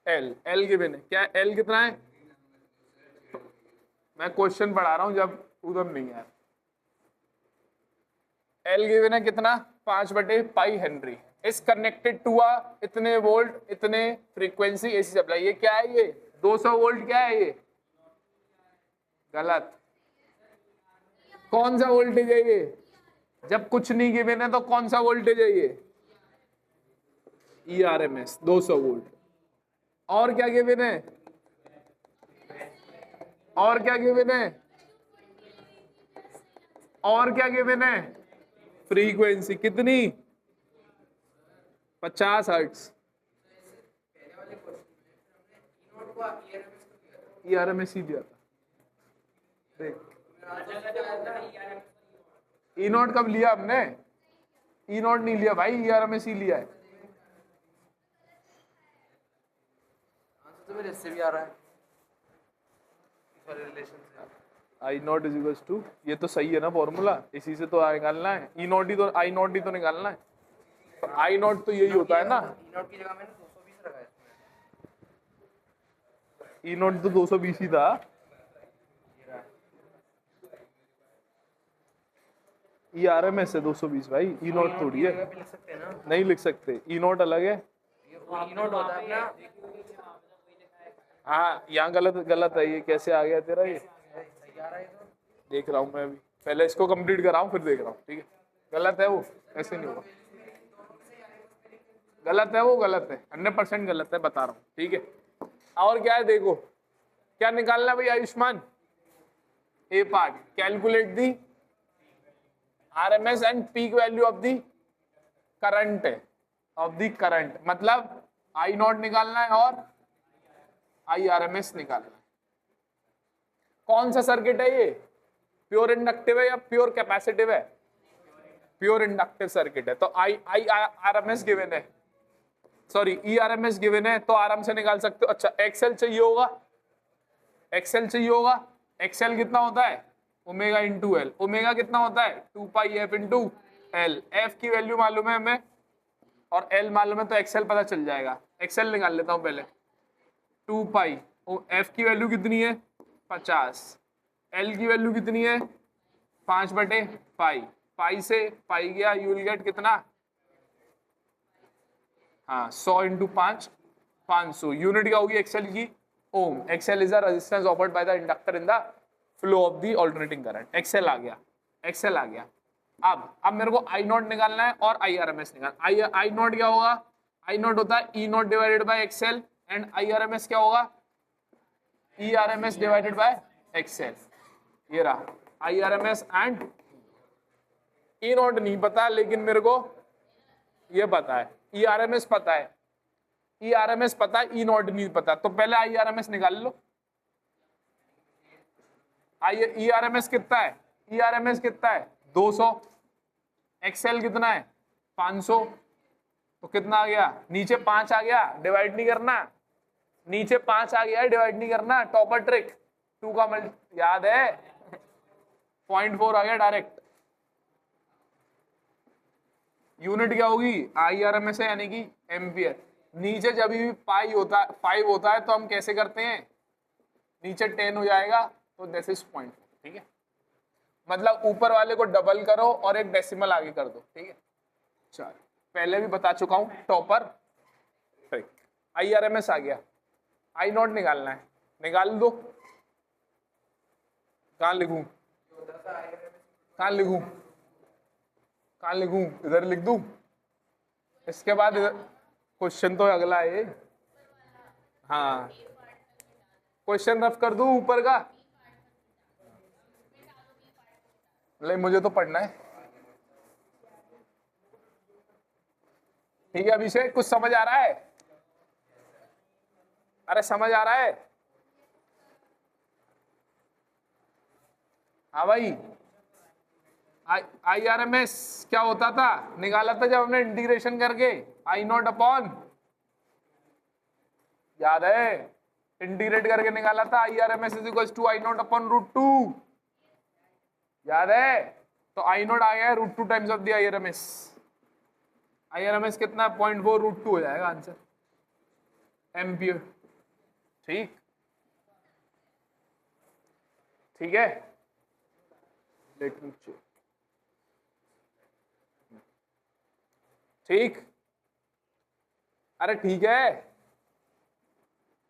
L गिवन है, क्या L कितना है? मैं क्वेश्चन पढ़ा रहा हूं, जब उधर नहीं है। L गिवन है कितना, 5/पाई हेनरी इज कनेक्टेड टू इतने वोल्ट इतने फ्रीक्वेंसी एसी सप्लाई। ये क्या है, ये 200 वोल्ट क्या है ये? गलत। कौन सा वोल्टेज है ये? जब कुछ नहीं गिवन है तो कौन सा वोल्टेज है ये? ERMS 200 volt. और क्या गिवन है, और क्या गिवन है, और क्या गिवन है? फ्रीक्वेंसी कितनी? 50 हर्ट्ज। ERMS ही दिया था, देख E0 कब लिया हमने? E0 नहीं लिया भाई, ERMS ही लिया है। तो मेरे इससे भी आ रहा है इस वाले रिलेशन से। I0 इज इक्वल्स टू, ये तो सही है ना फॉर्मूला, इसी से तो निकालना है। E0 ही तो, I0 ही तो निकालना है, तो I0 तो यही होता है ना। E0 की जगह मैंने 220 रखा है इसमें। E0 तो 220 ही था। ERMS है 220 भाई, E0 थोड़ी है। लिख सकते हैं ना, नहीं लिख सकते, E0 अलग है। E0 होता है अपना। हाँ यहाँ गलत है, ये कैसे आ गया तेरा, ये सही आ रहा है तो। देख रहा हूँ मैं अभी, पहले इसको कंप्लीट कराऊं फिर देख रहा हूँ, ठीक है। गलत है वो, ऐसे नहीं होगा, गलत है वो, गलत है, 100% गलत है, बता रहा हूँ, ठीक है। और क्या है देखो, क्या निकालना है भाई Ayushman? A part, calculate the RMS and peak value of the current है, ऑफ दी करंट, मतलब I0 निकालना है और IRMS निकालना है। कौन सा सर्किट है ये, प्योर इंडक्टिव है या प्योर कैपेसिटिव है? प्योर इंडक्टिव सर्किट है, तो IRMS गिवन है, सॉरी ERMS गिवन है, तो आराम से निकाल सकते हो। अच्छा XL चाहिए होगा, XL चाहिए होगा, XL कितना होता है? Omega into L. ओमेगा कितना होता है? 2πf into L. एफ की वैल्यू मालूम है हमें और एल मालूम है, तो XL पता चल जाएगा। XL निकाल लेता हूं पहले, 2π, एफ की वैल्यू कितनी है? 50, एल की वैल्यू कितनी है? 5/पाई, पाई से पाई गया, यू विल गेट कितना? हाँ 100 इंटू 5, 500। यूनिट क्या होगी XL की? ओम। XL is the resistance offered by the inductor in the flow of the alternating current. XL आ गया, XL आ गया। अब मेरे को I0 निकालना है और IRMS निकालना। I0 क्या होगा? I0 होता है E0 divided by XL and IRMS क्या होगा? ERMS divided by XL। ये रहा IRMS एंड E0 नहीं पता, लेकिन मेरे को ये पता है, ERMS पता है, ERMS पता है, E0 नहीं पता, तो पहले IRMS निकाल लो। ERMS कितना है? ERMS कितना है? 200। XL कितना है? 500। तो कितना आ गया? नीचे 5 आ गया, डिवाइड नहीं करना, नीचे 5 आ गया, डिवाइड नहीं करना, टॉपर ट्रिक 2 का मल्टी याद है, 0.4 आ गया डायरेक्ट। यूनिट क्या होगी? IRMS है, यानी कि एम्पियर। नीचे जब भी पाई होता है 5 होता है तो हम कैसे करते हैं? नीचे 10 हो जाएगा तो दिस इज 0.4, ठीक है। मतलब ऊपर वाले को डबल करो और एक डेसिमल आगे कर दो, ठीक है। चल पहले भी बता चुका हूं, टॉपर ट्रिक। IRMS आ गया, I0 निकालना है, निकाल दो। कहाँ लिखूं, कहाँ लिखूं? कहाँ लिखूं, इधर लिख दूं? इसके बाद क्वेश्चन तो अगला है ये। हाँ, क्वेश्चन रफ कर दूं ऊपर का? नहीं, मुझे तो पढ़ना है। ठीक है अभिषेक, कुछ समझ आ रहा है? अरे समझ आ रहा है? हाँ भाई, IRMS क्या होता था, निकाला था जब हमने इंटीग्रेशन करके आई नॉट अपॉन, याद है? इंटीग्रेट करके निकाला था IRMS is equal to I naught upon √2, याद है? तो आई नॉट आ गया है √2 times of the IRMS। IRMS कितना? 0.4 √2 हो जाएगा आंसर, एम्पियर। ठीक, ठीक है। Let me check. ठीक, अरे ठीक है,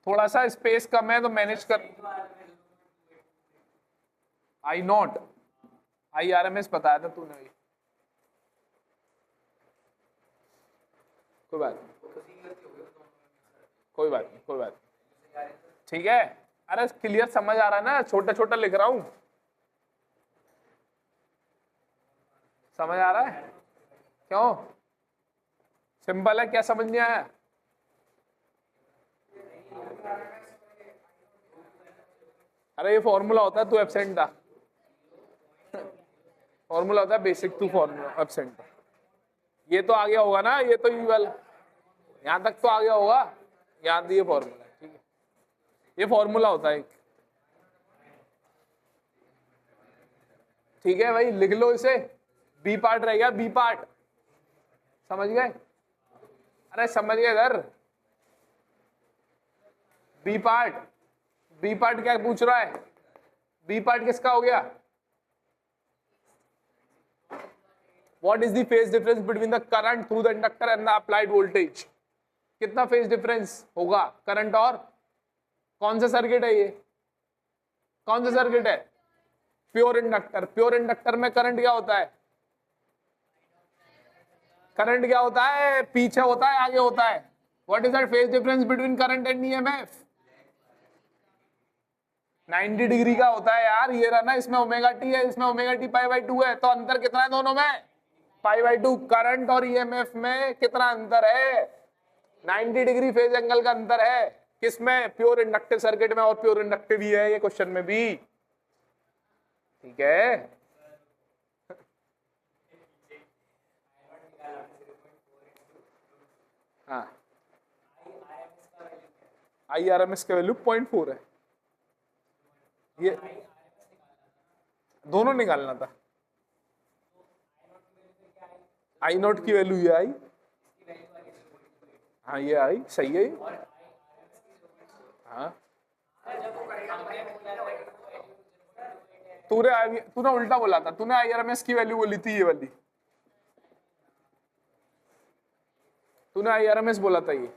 थोड़ा सा स्पेस कम है तो मैनेज कर। आई नॉट, IRMS बताया था तूने, कोई बात नहीं, कोई बात नहीं, कोई बात नहीं, ठीक है। अरे क्लियर समझ आ रहा है ना, छोटा छोटा लिख रहा हूं, समझ आ रहा है? क्यों? सिंपल है, क्या समझ नहीं आया? अरे ये फॉर्मूला होता है, तू एब्सेंट था। फॉर्मूला होता है बेसिक, तू फॉर्मूला एब्सेंट था। ये तो आ गया होगा ना, ये तो वाला यहां तक तो आ गया होगा, याद दिए फॉर्मूला। ठीक है, ये फॉर्मूला होता है एक। ठीक है भाई, लिख लो इसे, बी पार्ट रह गया, बी पार्ट, समझ गए? अरे समझ गए इधर, बी पार्ट। बी पार्ट क्या पूछ रहा है? बी पार्ट किसका हो गया? What is the phase difference between the current through the inductor and the applied voltage? कितना फेज डिफरेंस होगा करंट और? कौन सा सर्किट है ये? कौन सा सर्किट है? Pure inductor. प्योर इंडक्टर में करंट क्या होता है? करंट क्या होता है? पीछे होता है, आगे होता है? What is that phase difference between current and EMF? 90 degree का होता है यार। ये रहा ना, इसमें ओमेगा टी है, इसमें ओमेगा टी π/2 है, तो अंतर कितना है दोनों में? π/2। करंट और EMF में कितना अंतर है? 90 डिग्री फेज एंगल का अंतर है। किसमें? प्योर इंडक्टिव सर्किट में, और प्योर इंडक्टिव ही है ये क्वेश्चन में भी। ठीक है, हाँ। IRMS का वैल्यू 0.4 है, ये दोनों निकालना था। आई नॉट की वैल्यू ये आई, हाँ ये आई, सही है। हाँ, तूने उल्टा बोला था, तूने IRMS की वैल्यू बोली थी ये वाली, तूने IRMS बोला था ये।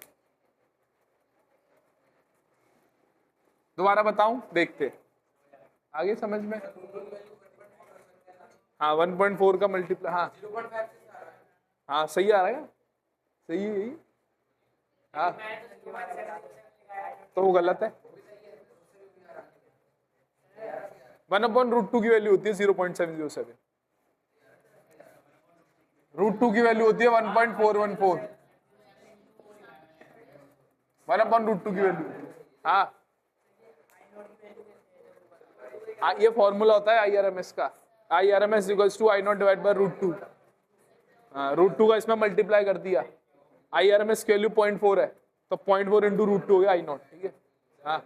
दोबारा बताऊं, देखते आगे समझ में। हाँ 1.4 का मल्टीप्लाई, हाँ हाँ सही आ रहा है, सही है। हाँ तो वो गलत है। 1/√2 की वैल्यू होती है 0.707, √2 की वैल्यू होती है 1.414। 1/√2 की वैल्यू, हाँ ये फॉर्मूला होता है IRMS का। IRMS equals to I0 divide by √2। हाँ, √2 का इसमें मल्टीप्लाई कर दिया। IRMS की वैल्यू 0.4 है, तो 0.4 इंटू √2 हो गया I0। ठीक है, हाँ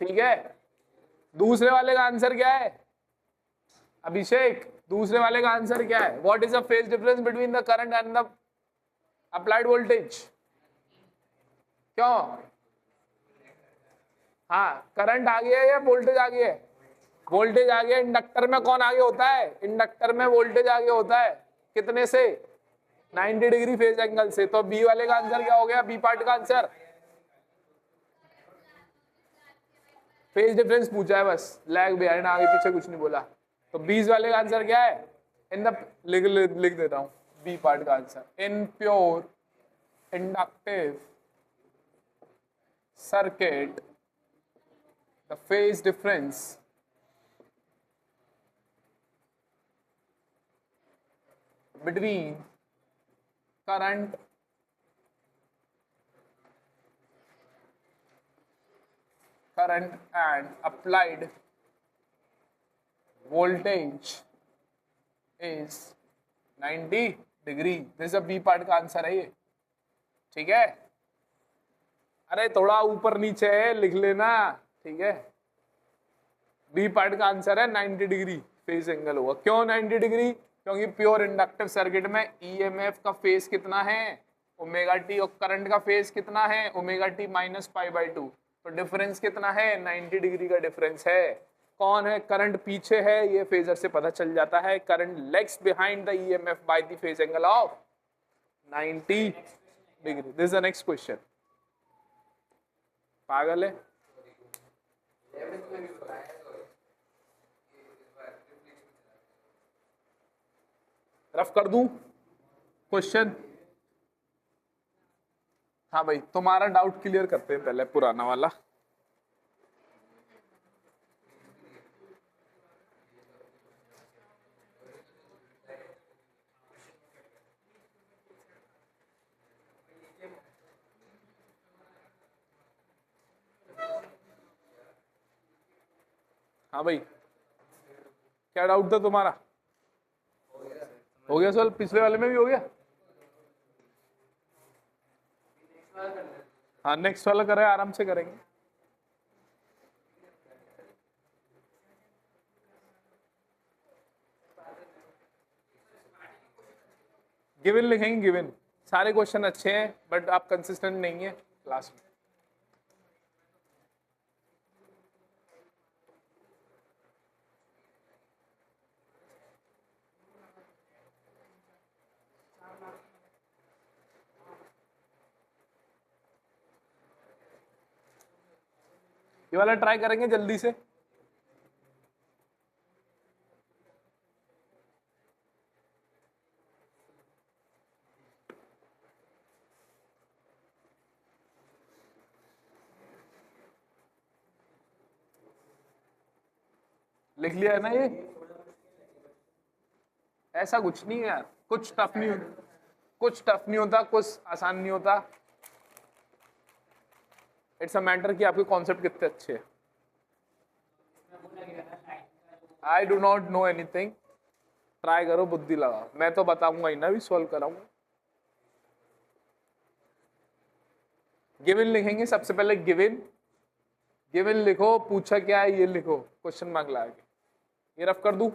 ठीक है। दूसरे वाले का आंसर क्या है अभिषेक? दूसरे वाले का आंसर क्या है? What is the phase difference between the current and the applied voltage? क्यों? हाँ, करंट आगे है या वोल्टेज आगे है? वोल्टेज आगे है। इंडक्टर में कौन आगे होता है? इंडक्टर में वोल्टेज आगे होता है। कितने से? 90 डिग्री फेज एंगल से। तो बी वाले का आंसर क्या हो गया? बी पार्ट का आंसर फेज डिफरेंस पूछा है बस, लैग बिहाइंड, आगे पीछे कुछ नहीं बोला। तो 20 वाले का आंसर क्या है? इन द लिख देता हूं बी पार्ट का answer, in pure inductive circuit the phase difference between current and applied voltage is 90 degree. This a B part का आंसर है ये, ठीक है। अरे थोड़ा ऊपर नीचे है लिख लेना, ठीक है। बी पार्ट का आंसर है 90 डिग्री फेज एंगल होगा। क्यों 90 डिग्री? क्योंकि प्योर इंडक्टिव सर्किट में ईएमएफ का फेज कितना है? ओमेगा टी, और करंट का फेज कितना है? Omega t minus pi by 2। तो डिफरेंस कितना है? 90 डिग्री का डिफरेंस है। कौन है? करंट पीछे है, ये फेजर से पता चल जाता है। Current legs behind the EMF by the phase angle of 90 degree. This is the next question. पागल है? रफ कर दूं क्वेश्चन? हाँ भाई, तुम्हारा डाउट क्लियर करते हैं पहले, पुराना वाला। हाँ भाई, क्या डाउट था तुम्हारा? हो गया सवाल? पिछले वाले में भी हो गया? हाँ, नेक्स्ट वाला करें, आराम से करेंगे। गिवन लिखेंगे, गिवन। सारे क्वेश्चन अच्छे हैं बट आप कंसिस्टेंट नहीं है क्लास में। ये वाला ट्राई करेंगे जल्दी से। लिख लिया है ना ये? ऐसा कुछ नहीं है यार, कुछ टफ नहीं होता, कुछ टफ नहीं होता, कुछ आसान नहीं होता। इट्स अ मैटर कि आपके कॉन्सेप्ट कितने अच्छे हैं। I do not know anything. Try करो, बुद्धि लगाओ। मैं तो बताऊंगा ही ना, भी सॉल्व कराऊंगा। गिवन लिखेंगे सबसे पहले। गिवन, गिवन लिखो, पूछा क्या है ये लिखो, क्वेश्चन मार्क लगा के। ये रफ कर दूं?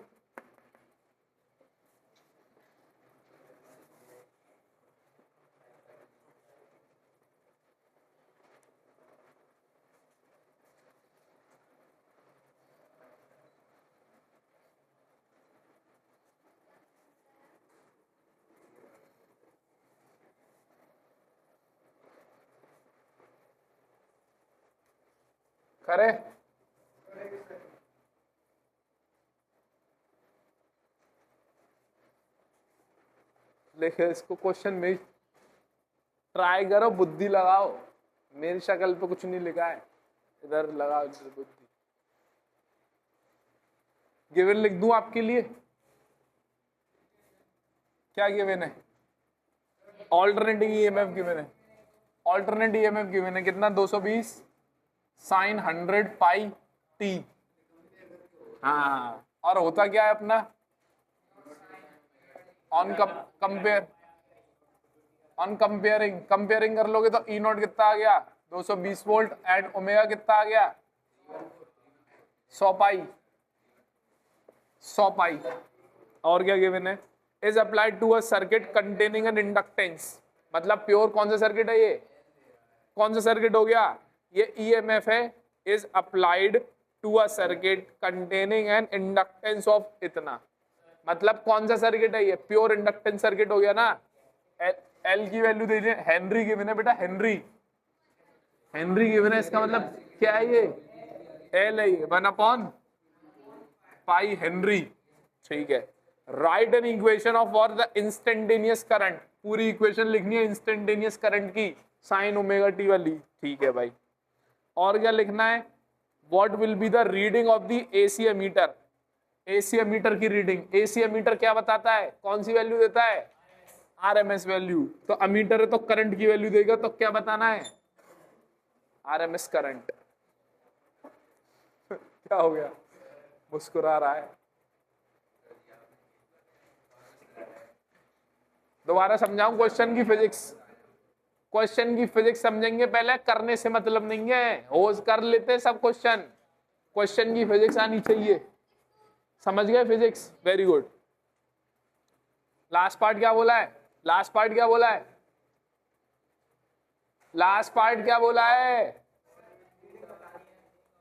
करे? लिखे इसको क्वेश्चन में। ट्राई करो, बुद्धि लगाओ। मेरी शक्ल पे कुछ नहीं लिखा है, इधर लगाओ बुद्धि। गिवन लिख दूं आपके लिए? क्या गिवन है? ऑल्टरनेटिंग ईएमएफ गिवन है। ऑल्टरनेट ईएमएफ गिवन है कितना? 220 साइन 100 पाई टी। हाँ, और होता क्या है अपना? On compare, on comparing, comparing कर लोगे तो ई नॉट कितना आ गया? 220 वोल्ट एंड ओमेगा कितना आ गया? 100 पाई, 100 पाई। और क्या गिवन है? Is applied to a circuit containing an inductance. मतलब प्योर कौन सा सर्किट है ये? कौन सा सर्किट हो गया? ये ईएमएफ है। Is applied to a circuit containing an inductance of इतना। मतलब कौन सा सर्किट है ये? प्योर इंडक्टेंस सर्किट हो गया ना। एल की वैल्यू दे दिए, हेनरी गिवन है बेटा, हेनरी, हेनरी गिवन है। इसका मतलब क्या है? ये एल है, 1 अपॉन पाई हेनरी। ठीक है, write an equation of for the instantaneous current, पूरी इक्वेशन लिखनी है इंस्टेंटेनियस करंट की, साइन ओमेगा टी वाली। ठीक है भाई, और क्या लिखना है, what will be the reading of the AC ammeter, AC ammeter की रीडिंग। एसी एमीटर क्या बताता है, कौन सी वैल्यू देता है, आरएमएस वैल्यू। तो अमीटर है तो करंट की वैल्यू देगा, तो क्या बताना है, आरएमएस करंट। क्या हो गया, मुस्कुरा रहा है। दोबारा समझाऊं क्वेश्चन की फिजिक्स, क्वेश्चन की फिजिक्स समझेंगे पहले, करने से मतलब नहीं है, होश कर लेते सब क्वेश्चन, क्वेश्चन की फिजिक्स आनी चाहिए। समझ गए physics, very good. Last part क्या बोला है, लास्ट पार्ट क्या बोला है, लास्ट पार्ट क्या बोला है,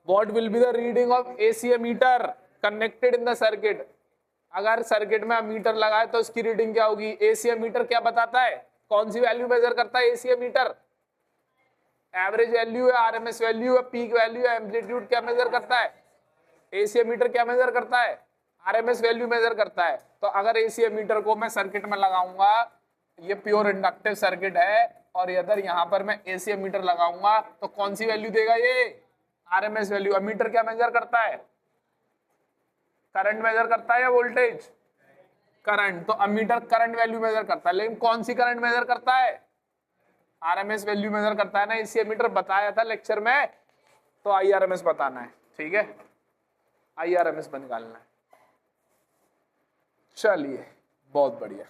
what will be the reading of AC ammeter connected in the circuit. अगर सर्किट में मीटर लगाए तो उसकी रीडिंग क्या होगी। एसी मीटर क्या बताता है, कौन सी वैल्यू मेजर करता है एसी मीटर, एवरेज वैल्यू है, आरएमएस वैल्यू है, पीक वैल्यू है, एम्पलीट्यूड क्या मेजर करता है, एसी मीटर क्या मेजर करता है, आरएमएस वैल्यू मेजर करता है। तो अगर एसी मीटर को मैं सर्किट में लगाऊंगा, ये प्योर इंडक्टिव सर्किट है, और इधर यहां पर मैं एसी मीटर लगाऊंगा तो कौन सी वैल्यू देगा, ये आरएमएस वैल्यू। अमीटर क्या मेजर करता है, करंट मेजर करता है या वोल्टेज, करंट। तो अमीटर करंट वैल्यू मेजर करता है, लेकिन कौन सी करंट मेजर करता है, आरएमएस वैल्यू मेजर करता है ना। इसी अमीटर बताया था लेक्चर में, तो आईआरएमएस बताना है। ठीक है, आईआरएमएस निकालना है। चलिए बहुत बढ़िया,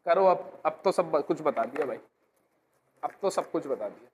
करो अब तो सब कुछ बता दिया भाई, अब तो सब कुछ बता दिया।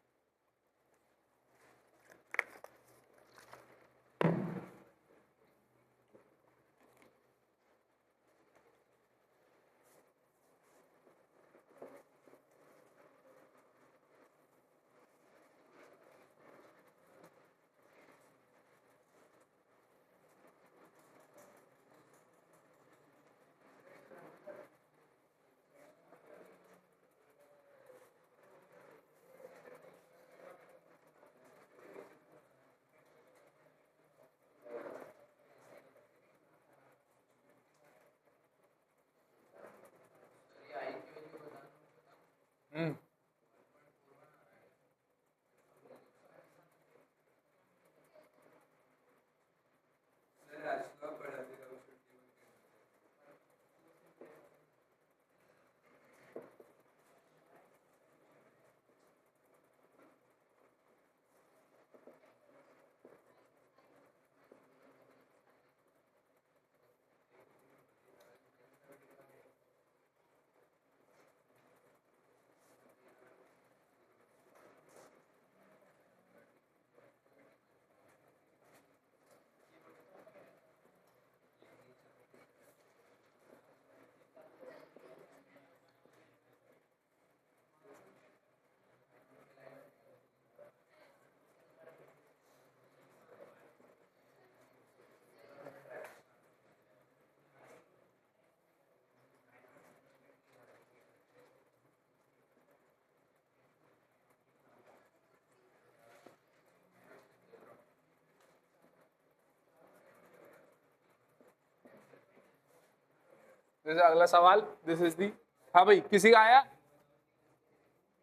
जैसे अगला सवाल, दिस इज दी, हाँ भाई किसी का आया,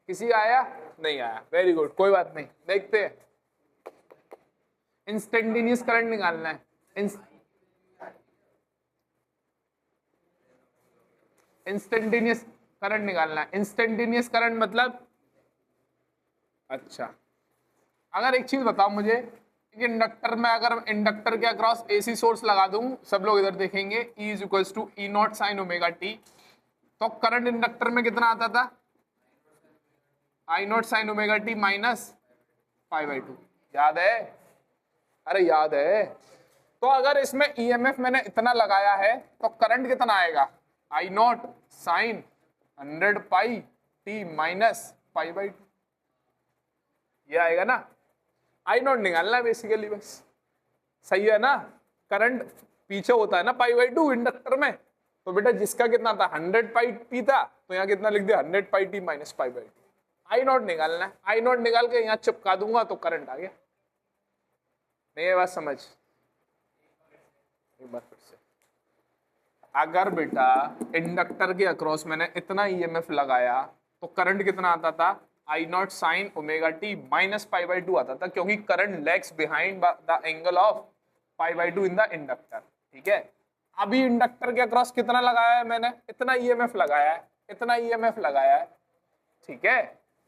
किसी का आया नहीं आया, वेरी गुड, कोई बात नहीं, देखते हैं। इंस्टेंटेनियस करंट निकालना है, इंस्टेंटेनियस करंट निकालना है। इंस्टेंटेनियस करंट मतलब, अच्छा अगर एक चीज बताओ मुझे, इंडक्टर में अगर इंडक्टर के अक्रॉस एसी सोर्स लगा दूं, सब लोग इधर देखेंगे, E is equal to E nought sine omega t, तो करंट इंडक्टर में कितना आता था, I nought sine omega t minus π/2, याद है, अरे याद है। तो अगर इसमें ईएमएफ मैंने इतना लगाया है तो करंट कितना आएगा, I nought sine 100 pi t minus π/2, ये आएगा ना। आई नॉट निकालना है बेसिकली बस, सही है ना। करंट पीछे होता है ना π/2 इंडक्टर में, तो बेटा जिसका कितना था 100 पाई टी था, तो यहाँ कितना लिख दिया 100 pi t minus π/2। I not निकालना है, आई नॉट निकाल के यहाँ चिपका दूंगा तो करंट आ गया। नहीं ये बात समझ, एक बार फिर से, अगर बेटा इंडक्टर के अक्रॉस मैंने इतना ईएमएफ लगाया तो करंट कितना आता था, I nought sine omega t minus pi by two आता था, क्योंकि current lags behind the angle of pi by two in the inductor. ठीक है, अभी इंडक्टर के अक्रॉस कितना लगाया है मैंने, इतना ईएमएफ लगाया है, इतना ईएमएफ लगाया है। ठीक है,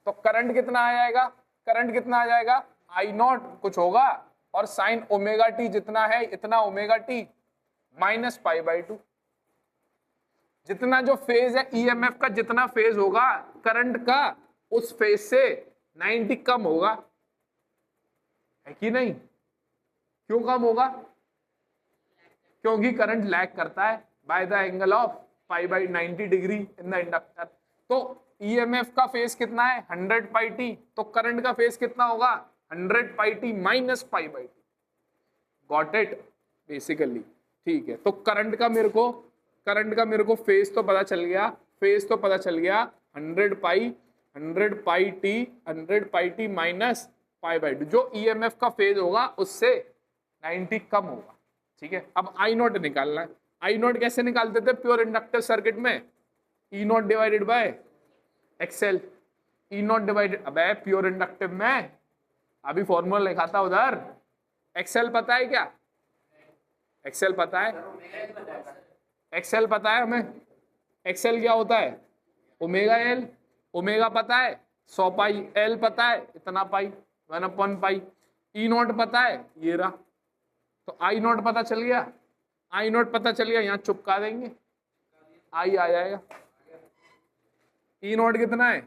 तो करंट कितना आ जाएगा, करंट कितना आ जाएगा, आई नॉट कुछ होगा और साइन ओमेगा टी जितना है इतना omega t minus pi by to. जितना जो फेज है ईएमएफ का, जितना फेज होगा करंट का, उस फेज से 90 कम होगा, है कि नहीं? क्यों कम होगा? क्योंकि करंट लैग करता है by the angle of pi by 90 degree in the inductor. तो ईएमएफ का फेज कितना है 100 पाई टी, तो करंट का फेज कितना होगा 100 pi t minus pi by two. Got it basically. ठीक है, तो करंट का मेरे को फेज तो पता चल गया, फेज तो पता चल गया 100 pi t minus pi by two. जो ईएमएफ का फेज होगा उससे 90 कम होगा। ठीक है, अब आई नॉट निकालना है। आई नॉट कैसे निकालते थे प्योर इंडक्टिव सर्किट में, E not divided by X L. E not divided, अब प्योर इंडक्टिव में अभी फॉर्मूला लिखा था उधर, एक्सएल पता है क्या? एक्सएल पता है, एक्सएल पता है हमें। एक्सएल क्या होता है, ओमेगा एल। ओमेगा पता है 100 पाई, एल पता है इतना पाई 1 पाई, ई नॉट पता है ये रहा। तो आई नॉट पता चल गया, आई नॉट पता चल गया, यहाँ चुपका देंगे, आई आ जाएगा। ई नॉट कितना है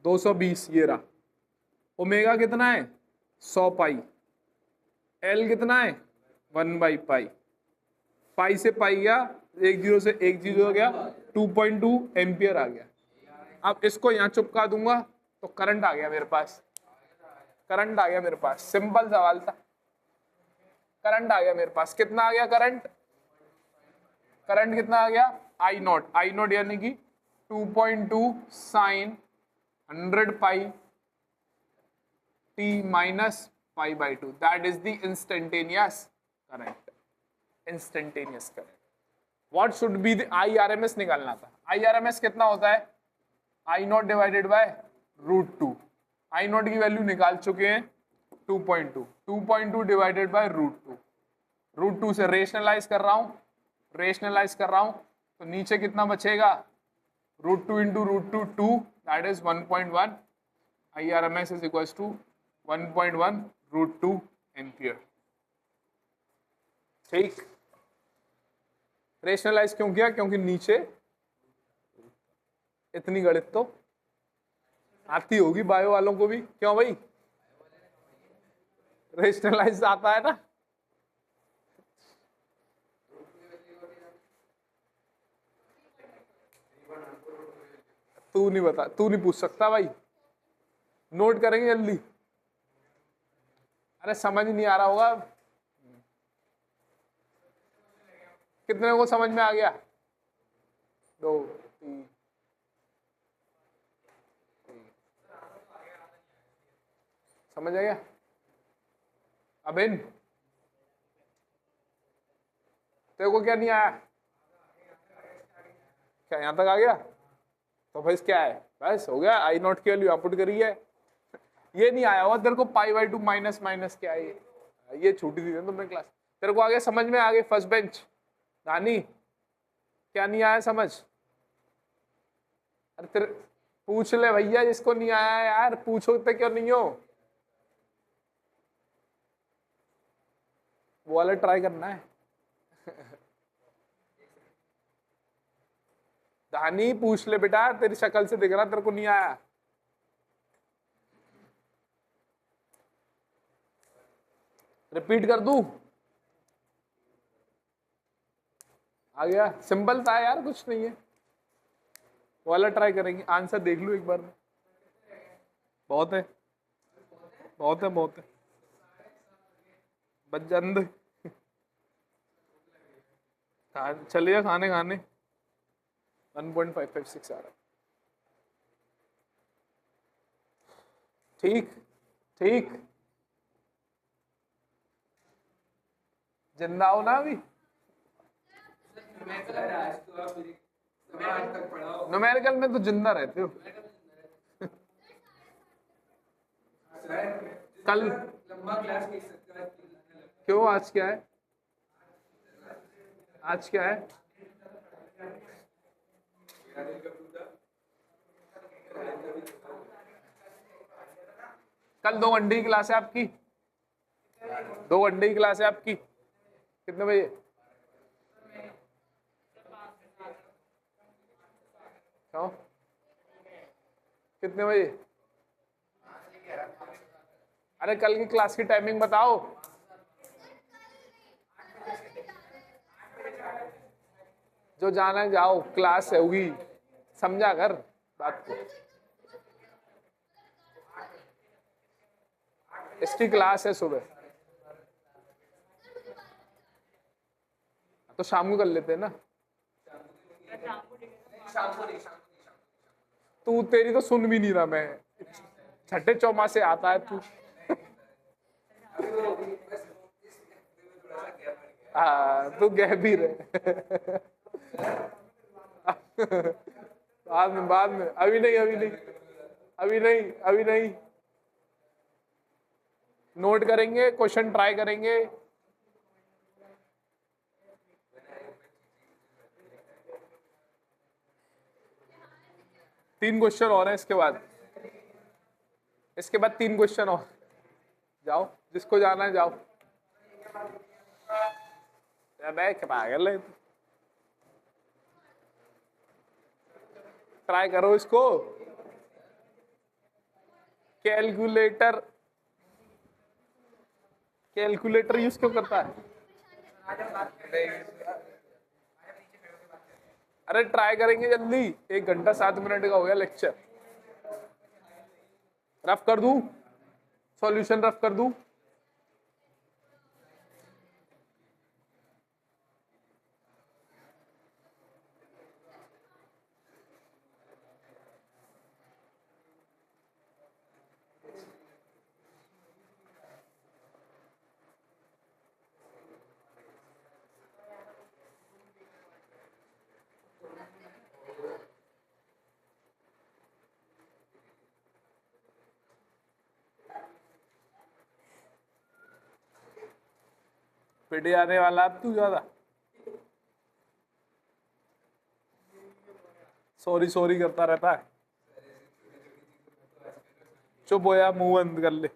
220, ये रहा। ओमेगा कितना है 100 पाई, एल कितना है 1 बाई पाई, पाई से पाई गया, एक जीरो से एक जीरो हो गया, 2.2 एम्पियर आ गया। अब इसको यहाँ चिपका दूंगा तो करंट आ गया मेरे पास, करंट आ गया मेरे पास। सिंपल सवाल था, करंट आ गया मेरे पास। कितना आ गया करंट, करंट कितना आ गया आई नॉट, आई नॉट यानी कि 2.2 sine 100 pi t minus pi by two, that is the instantaneous current, instantaneous current. What should be the IRMS निकालना था। IRMS कितना होता है, I naught divided by √2। I naught की वैल्यू निकाल चुके हैं 2.2, 2.2 डिवाइडेड बाय √2। √2 से रेशनलाइज कर रहा हूं, रेशनलाइज कर रहा हूं तो नीचे कितना बचेगा, √2 into √2 2, that is 1.1। IRMS is equals to 1.1 √2 ampere. ठीक, रेशनलाइज क्यों किया, क्योंकि नीचे इतनी गणित तो आती होगी बायो वालों को भी, क्यों भाई, रेशनलाइज आता है ना। तू नहीं बता, तू नहीं पूछ सकता भाई, नोट करेंगे जल्दी। अरे समझ नहीं आ रहा होगा, कितने को समझ में आ गया, 2 3 समझ आ गया। अब इन तेरे को क्या नहीं आया, क्या यहाँ तक आ गया, तो भाई क्या है, बस हो गया। आई नॉट की वैल्यू आउटपुट करी है, ये नहीं आया हुआ तेरे को पाई बाई टू माइनस माइनस क्या है, ये छूटी थी तुमने क्लास, तेरे को आगे समझ में आ गए फर्स्ट बेंच। दानी क्या नहीं आया समझ, अरे तेरे पूछ ले भैया, जिसको नहीं आया यार पूछो तो क्यों नहीं हो, वो वाला ट्राई करना है। दानी पूछ ले बेटा, तेरी शक्ल से दिख रहा तेरे को नहीं आया। रिपीट कर दूं, आ गया, सिंपल था यार, कुछ नहीं है, वो वाला ट्राई करेंगे। आंसर देख लूं एक बार में, बहुत है, बहुत है, बहुत है, बजंद चलिए खाने खाने। 1.556 आ रहा, ठीक ठीक, जिंदा हो ना अभी, न्यूमेरिकल में तो जिंदा रहते हो। कल लंबा क्लास नहीं सकता। क्यों, आज क्या है? आज क्या है? कल 2 घंटे की क्लास है आपकी, 2 घंटे की क्लास है आपकी। कितने बजे? क्यों? कितने बजे? अरे कल की क्लास की टाइमिंग बताओ। जो जाना है जाओ, क्लास है होगी, समझा कर बात को। इसकी क्लास है सुबह, तो शाम को कर लेते हैं ना। तू, तेरी तो सुन भी नहीं रहा मैं, छठे चौमा से आता है तू। हाँ, तू गैबीर है। बाद में, अभी नहीं, अभी नहीं, अभी नहीं, अभी नहीं। नोट करेंगे, क्वेश्चन ट्राई करेंगे। तीन क्वेश्चन और हैं इसके बाद, इसके बाद 3 क्वेश्चन और। जाओ, जिसको जाना है जाओ। मैं क्या पागल है? ट्राई करो इसको। कैलकुलेटर, कैलकुलेटर यूज क्यों करता है? अरे ट्राई करेंगे जल्दी, 1 घंटा 7 मिनट का हो गया लेक्चर। रफ कर दूं, सॉल्यूशन रफ कर दूं? पिटे आने वाला अब तू ज्यादा। सॉरी सॉरी करता रहता है। चुप हो या, मुंह बंद कर ले।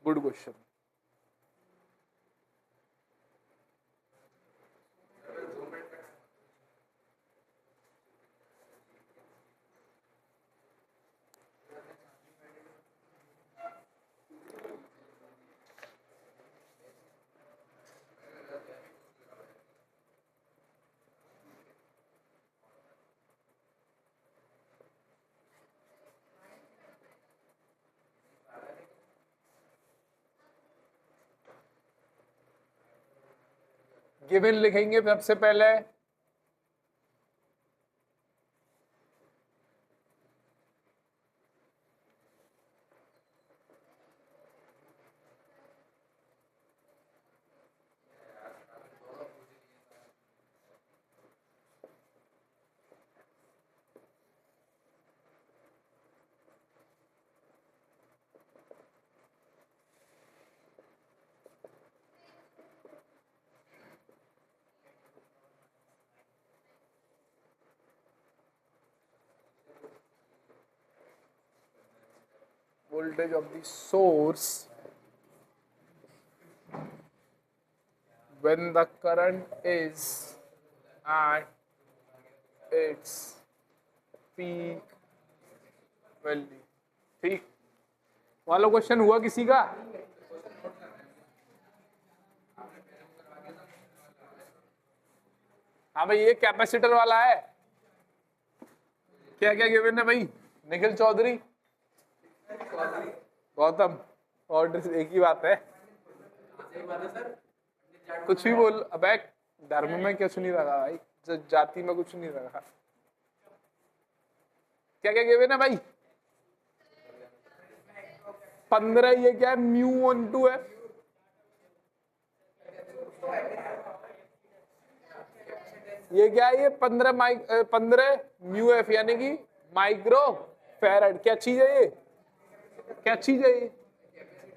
Good question. गिवन लिखेंगे सबसे पहले। Voltage of the source when the current is at its peak value। ठीक, वाला क्वेश्चन हुआ किसी का? हाँ भाई, ये कैपेसिटर वाला है। क्या क्या गिवन है भाई? निखिल चौधरी, गौतम, और एक ही बात है, कुछ भी बोल। अबे धर्म में कुछ नहीं रखा भाई, जाति में कुछ नहीं रखा। क्या क्या गिवन है भाई? 15, ये क्या है? म्यू ऑन टू है। ये क्या है? ये 15 म्यू एफ यानी कि माइक्रो फेराड। क्या चीज है ये? क्या चीज है ये?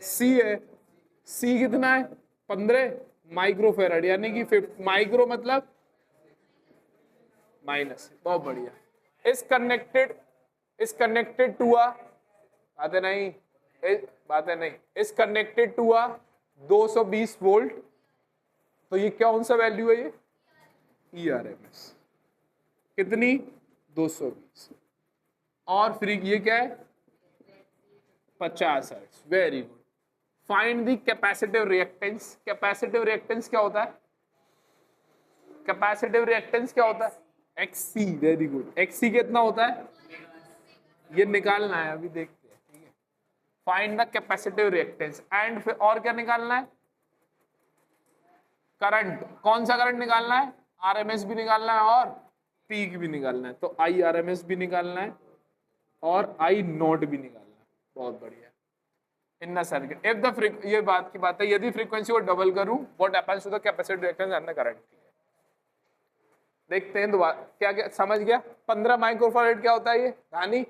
सी है। सी कितना है? 15 माइक्रो फेराड यानी कि 50 माइक्रो मतलब माइनस। बहुत बढ़िया। इस कनेक्टेड टू आ, बातें नहीं, बातें नहीं, इस कनेक्टेड टू आ 220 वोल्ट। तो ये कौन सा वैल्यू है? ये ERMS कितनी? 220। और फिर ये क्या है? 50 hertz. Very good. Find the capacitive reactance. Capacitive reactance क्या होता है? कैपेसिटिव रिएक्टेंस क्या होता है? XC। Very good. XC कितना होता है? ये निकालना है, अभी देखते हैं। ठीक है, find the capacitive reactance. And फिर और क्या निकालना है? करंट। कौन सा करंट निकालना है? RMS भी निकालना है और पीक भी निकालना है। तो IRMS भी निकालना है और I नॉट भी निकालना है। बहुत बढ़िया। इन द सर्किट इफ द ये बात की बात है, यदि फ्रीक्वेंसी को डबल करूं what happens to the capacitive reactance and the current. देखते हैं दोबारा। क्या क्या समझ गया? 15 माइक्रोफैराड क्या होता है? ये रानी,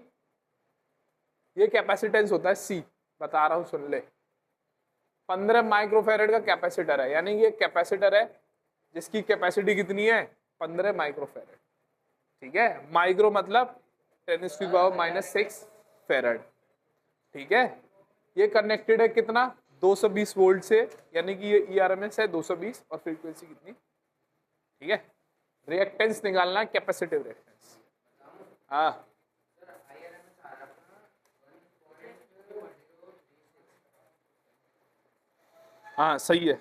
ये कैपेसिटेंस होता है C। बता रहा हूं, सुन ले। 15 माइक्रोफैराड का कैपेसिटर है, यानी ये कैपेसिटर है जिसकी कैपेसिटी कितनी है? 15 माइक्रोफैराड। ठीक है, माइक्रो मतलब 10⁻⁻6 फेराड। ठीक है, ये कनेक्टेड है कितना? 220 वोल्ट से, यानी कि ये ERMS है 220 और फ्रीक्वेंसी कितनी? ठीक है, रिएक्टेंस निकालना है, कैपेसिटिव रिएक्टेंस। हाँ हाँ सही है।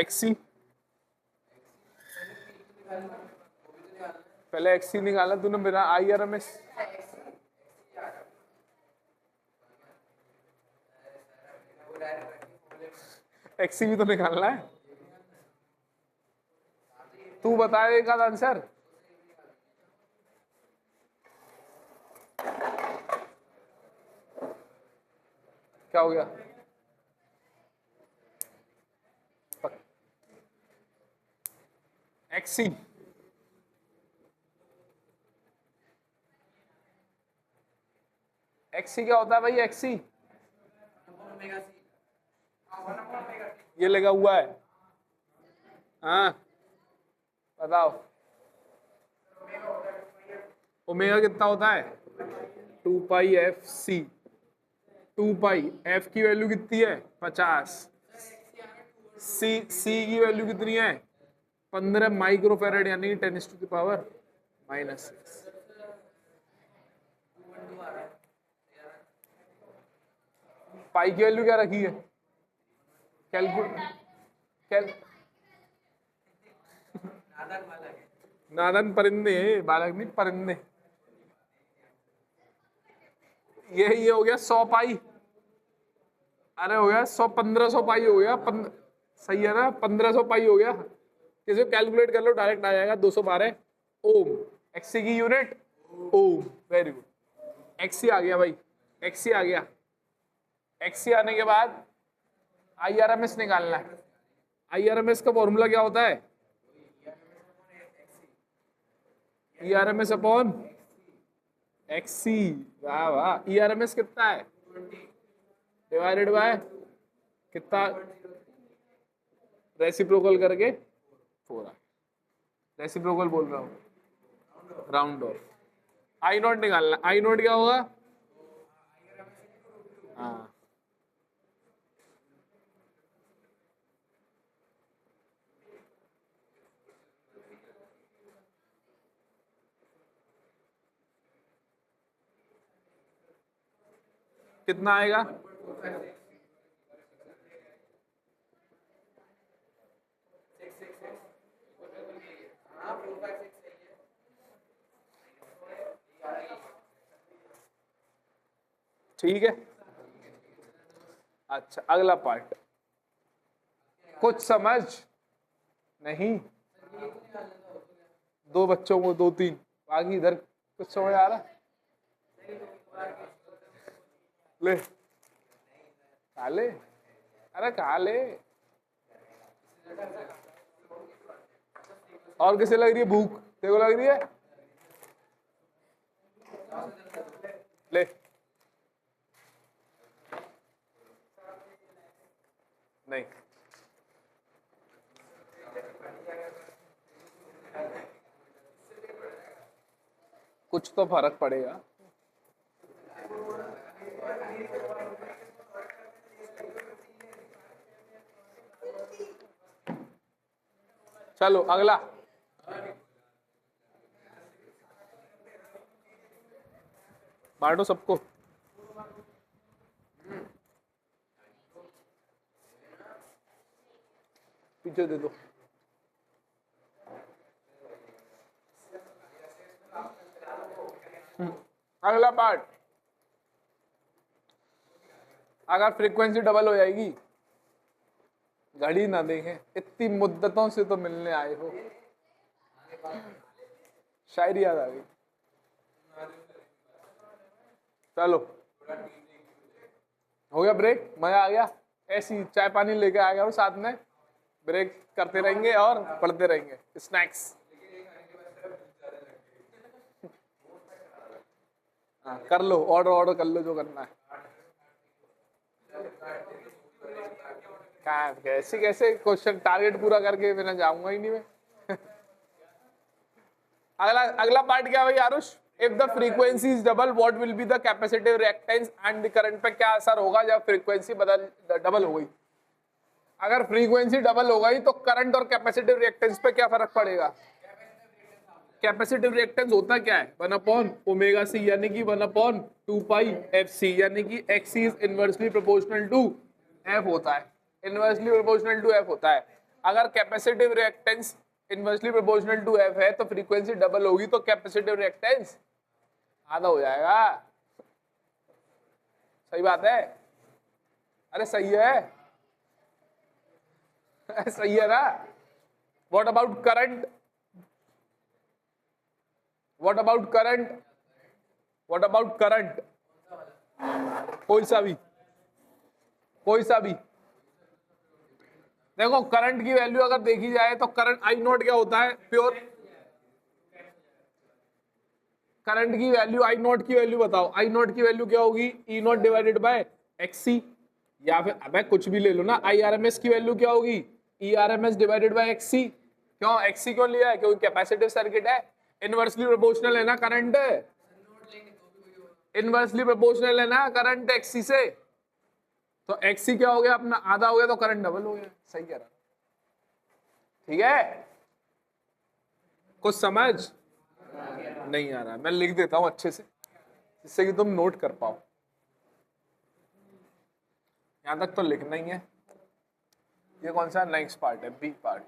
XC पहले XC निकाला तूने बिना IRMS। XC भी तो निकालना है। तू बताएगा आंसर। क्या हो गया? XC XC क्या होता है भाई? XC ये लगा हुआ है। हाँ बताओ, ओमेगा कितना होता है? 2πfc। 2π f की वैल्यू कितनी है? 50। C की वैल्यू कितनी है? 15 माइक्रोफैराड यानी कि 10⁻⁻6। पाई की वैल्यू क्या रखी है? नादन परिंदे, बालक नहीं परिंदे। ये हो गया 100 पाई। अरे हो गया 1500 पाई हो गया। सही है ना? 1500 पाई हो गया। किसी को कैलकुलेट कर लो, डायरेक्ट आ जाएगा 212 ओम। XC की यूनिट ओम। वेरी गुड, XC आ गया भाई, XC आ गया। XC आने के बाद IRMS निकालना है। IRMS का फॉर्मूला क्या होता है? ERMS upon XC। वाह वाह। ERMS कितना है? डिवाइडेड बाय कितना? रेसिप्रोकल करके 4 है। रेसिप्रोकल बोल रहा हूँ, राउंड ऑफ। I नॉट निकालना। I नॉट क्या होगा? हाँ कितना आएगा? ठीक है। अच्छा अगला पार्ट, कुछ समझ नहीं, दो बच्चों को 2 3, बाकी इधर कुछ समझ आ रहा? ले खा ले, अरे खा ले। और किसे लग रही है भूख? तेरे को लग रही है? ले नहीं, कुछ तो फर्क पड़ेगा। चलो अगला, बांटो सबको। पीछे दे दो। अगला पार्ट, अगर फ्रीक्वेंसी डबल हो जाएगी, घड़ी ना देखें, इतनी मुद्दतों से तो मिलने आए हो, शायरी याद आ गई। चलो हो गया ब्रेक, मजा आ गया, ऐसी चाय पानी लेके आ गया और साथ में ब्रेक करते रहेंगे और पढ़ते रहेंगे। स्नैक्स हाँ कर लो, ऑर्डर कर लो जो करना है। कैसे कैसे क्वेश्चन टारगेट पूरा करके बिना जाऊंगा ही नहीं मैं। अगला पार्ट क्या भाई Aarush? If the frequency is double what will be the capacitive reactance and the current पे क्या असर होगा जब फ्रीक्वेंसी डबल हो गई? अगर फ्रीक्वेंसी डबल हो गई तो करंट और कैपेसिटिव रिएक्टेंस पे क्या फर्क पड़ेगा? कैपेसिटिव रिएक्टेंस होता क्या है? 1/ओमेगा c यानी कि 1/2 पाई fc, यानी कि xc is inversely proportional to f होता है, इनवर्सली प्रोपोर्शनल टू f होता है। अगर capacitive reactance inversely proportional to f है तो फ्रीक्वेंसी डबल होगी तो कैपेसिटिव रिएक्टेंस आधा हो जाएगा। सही बात है? अरे सही है, सही है ना? What about current? What about current? What about current? कोई सा भी, कोई सा भी। देखो करंट की वैल्यू अगर देखी जाए तो करंट आई नॉट क्या होता है? प्योर करंट की वैल्यू, आई नॉट की वैल्यू बताओ। आई नॉट की वैल्यू क्या होगी? E not divided by XC, या फिर अब कुछ भी ले लो ना। आई आर एम एस की वैल्यू क्या होगी? E R M S divided by XC. क्यों एक्सी क्यों लिया है? क्योंकि कैपेसिटिव सर्किट है, इनवर्सली प्रोपोर्शनल है ना करंट, इनवर्सली प्रोपोर्शनल है ना करंट एक्सी से, तो एक्सी क्या हो गया अपना? आधा हो गया, तो करंट डबल हो गया। सही कह रहा, ठीक है? कुछ समझ नहीं आ रहा? मैं लिख देता हूं अच्छे से जिससे कि तुम नोट कर पाओ। यहां तक तो लिखना ही है। ये कौन सा नेक्स्ट पार्ट है? B part.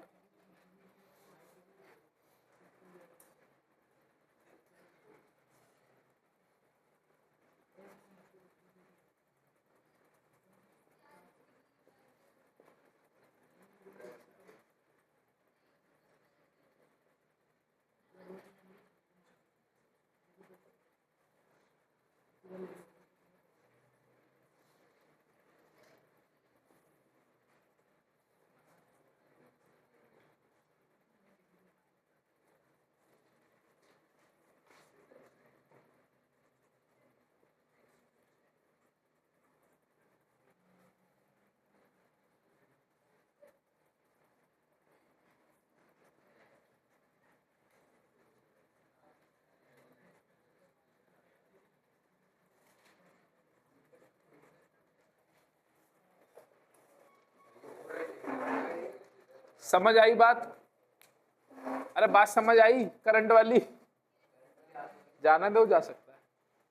समझ आई बात? अरे बात समझ आई करंट वाली? जाना दो, जा सकता है।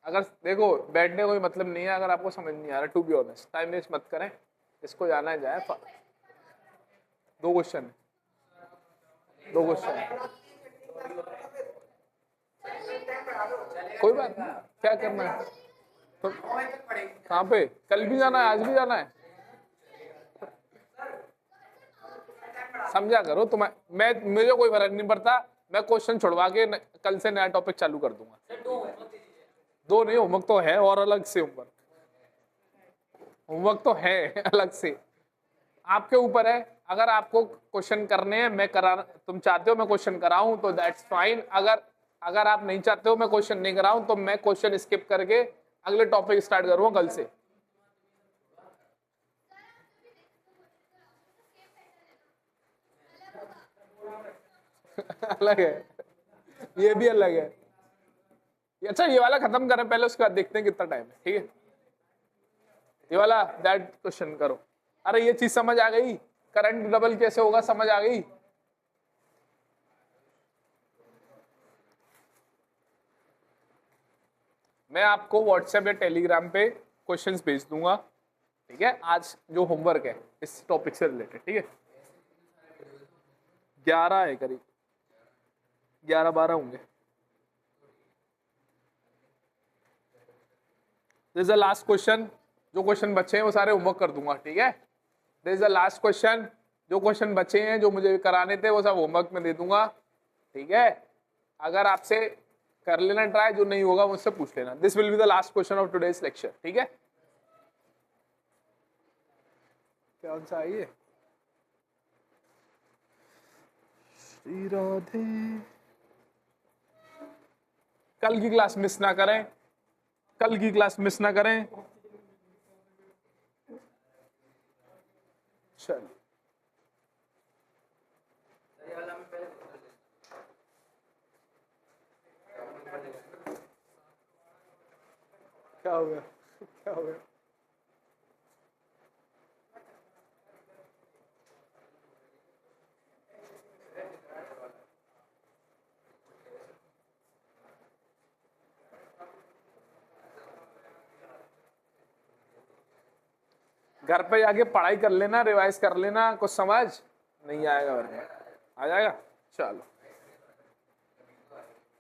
अगर देखो बैठने कोई मतलब नहीं है, अगर आपको समझ नहीं आ रहा, to be honest time waste मत करें, इसको जाना है जाए। 2 क्वेश्चन, 2 क्वेश्चन, कोई बात नहीं, क्या करना है? तो कहाँ पे? कल भी जाना है, आज भी जाना है? समझा करो तुम। मैं मुझे कोई फर्क नहीं पड़ता, मैं क्वेश्चन छुड़वा के कल से नया टॉपिक चालू कर दूंगा। दो नहीं, होमवर्क तो है और अलग से होमवर्क। होमवर्क तो है अलग से, आपके ऊपर है। अगर आपको क्वेश्चन करने हैं, मैं करा, तुम चाहते हो मैं क्वेश्चन कराऊं तो दैट्स फाइन। अगर आप नहीं चाहते हो मैं क्वेश्चन नहीं कराऊं तो मैं क्वेश्चन स्किप करके अगले टॉपिक स्टार्ट करूंगा कल से। अलग है, ये भी अलग है। अच्छा ये वाला खत्म करें पहले, उसके बाद देखते हैं कितना टाइम है, ठीक है? ये वाला दैट क्वेश्चन करो। अरे ये चीज समझ आ गई, करंट डबल कैसे होगा समझ आ गई? मैं आपको व्हाट्सएप या टेलीग्राम पे क्वेश्चंस भेज दूंगा, ठीक है? आज जो होमवर्क है इस टॉपिक से रिलेटेड, ठीक है? 11 है करीब, 11-12 होंगे। This is the last question. जो क्वेश्चन बचे हैं वो सारे होमवर्क कर दूंगा, ठीक है? This is the last question. जो क्वेश्चन बचे हैं जो मुझे कराने थे वो सब होमवर्क में दे दूंगा, ठीक है? अगर आपसे कर लेना ट्राई, जो नहीं होगा मुझसे पूछ लेना। This will be the last question of today's lecture, ठीक है? कौन सा है ये? श्री राधे। कल की क्लास मिस ना करें, कल की क्लास मिस ना करें। चल क्या हो गया? क्या हो गया? घर पे जाके पढ़ाई कर लेना, रिवाइज कर लेना, कुछ समझ नहीं आएगा वरना आ जाएगा। चलो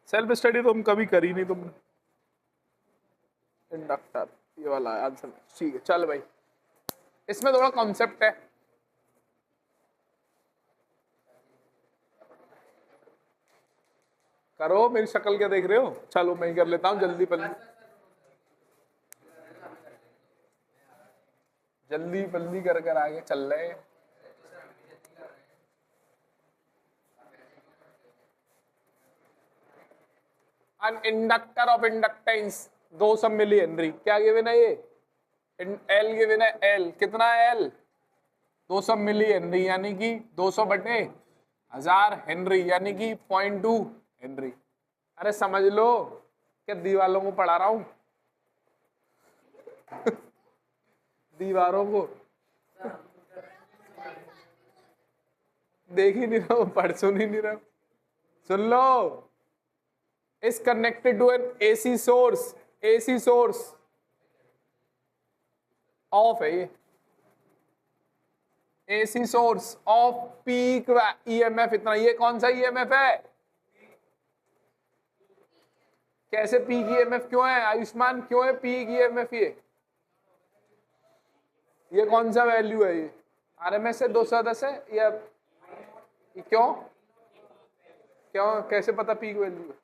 सेल्फ स्टडी तो हम कभी करी नहीं तुमने। इंडक्टर ये वाला आंसर, ठीक है? चल भाई, इसमें थोड़ा कॉन्सेप्ट है। करो, मेरी शक्ल क्या देख रहे हो? चलो मैं ही कर लेता हूँ जल्दी जल्दी कर कर आगे चल रहे हैं। An inductor of inductance 200 milli henry. क्या गिवन है ये? एल गिवन है, एल कितना है? एल 200 मिली हेनरी, यानी कि 200 बटे 1000 हेनरी, यानी कि 0.2 हेनरी। अरे समझ लो क्या दीवारों को पढ़ा रहा हूं दीवारों को देख ही नहीं रहा, पढ़ सुन ही नहीं रहा। सुन लो, is connected to an AC source of है ये, AC source of peak EMF इतना। ये कौन सा EMF है? कैसे पीक EMF क्यों है आयुष्मान? क्यों है पीक EMF? ये कौन सा वैल्यू है? ये RMS से 210 है या क्यों? कैसे पता पीक वैल्यू है?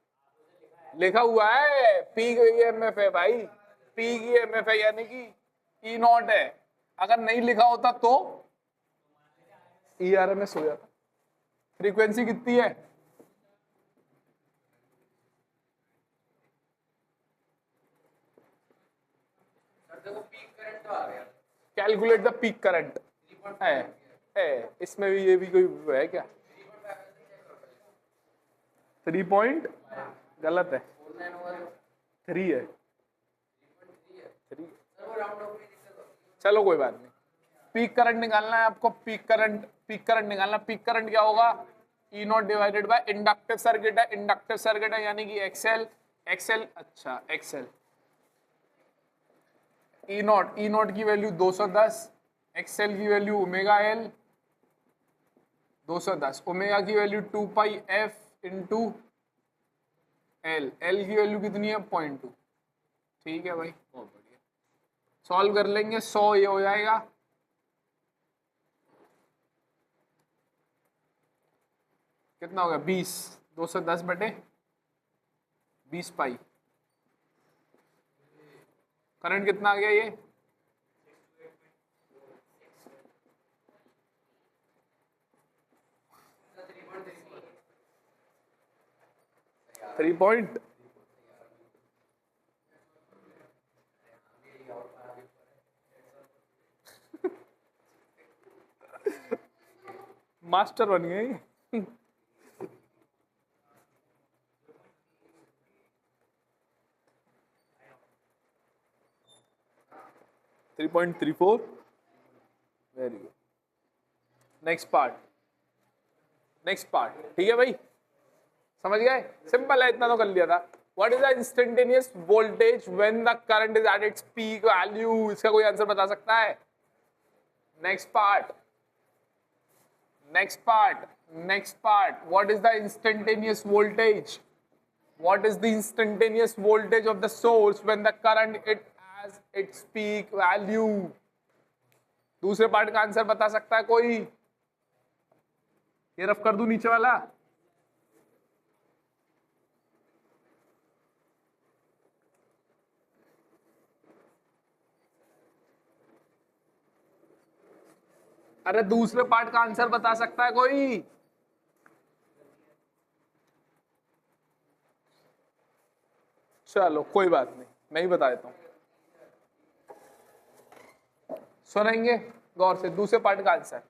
लिखा हुआ है पीक EMF है भाई, पीक EMF है यानी कि E0 है। अगर नहीं लिखा होता तो ERMS हो जाता। फ्रीक्वेंसी कितनी है? कैलकुलेट द पीक करंट है इसमें भी, ये भी कोई है क्या? 3 पॉइंट गलत है, 3 है, 3। चलो कोई बात नहीं। पीक करंट निकालना है आपको, पीक करंट निकालना। पीक करंट क्या होगा? E0 divided by inductive circuit है, इंडक्टिव सर्किट है यानी कि XL। अच्छा XL E0 की वैल्यू 210, XL की वैल्यू ओमेगा L 210, ओमेगा की वैल्यू 2 पाई F इंटू L की वैल्यू कितनी है? 0.2। ठीक है भाई, बहुत बढ़िया। सॉल्व कर लेंगे, 100 ये हो जाएगा, कितना हो गया 20, 210/20 पाई। करंट कितना आ गया ये 3 पॉइंट, मास्टर बन गए। 3.34, वेरी गुड। नेक्स्ट पार्ट, ठीक है भाई, समझ गए, सिंपल है, इतना तो कर लिया था। What is the instantaneous voltage when the current is at its peak value, इसका कोई आंसर बता सकता है? Next part, what is the instantaneous voltage, what is the instantaneous voltage of the source when the current it has its peak value? दूसरे part का answer बता सकता है कोई? ये रफ कर दूं नीचे वाला? अरे दूसरे पार्ट का आंसर बता सकता है कोई? चलो कोई बात नहीं, मैं ही बता देता हूं, सुनेंगे गौर से। दूसरे पार्ट का आंसर,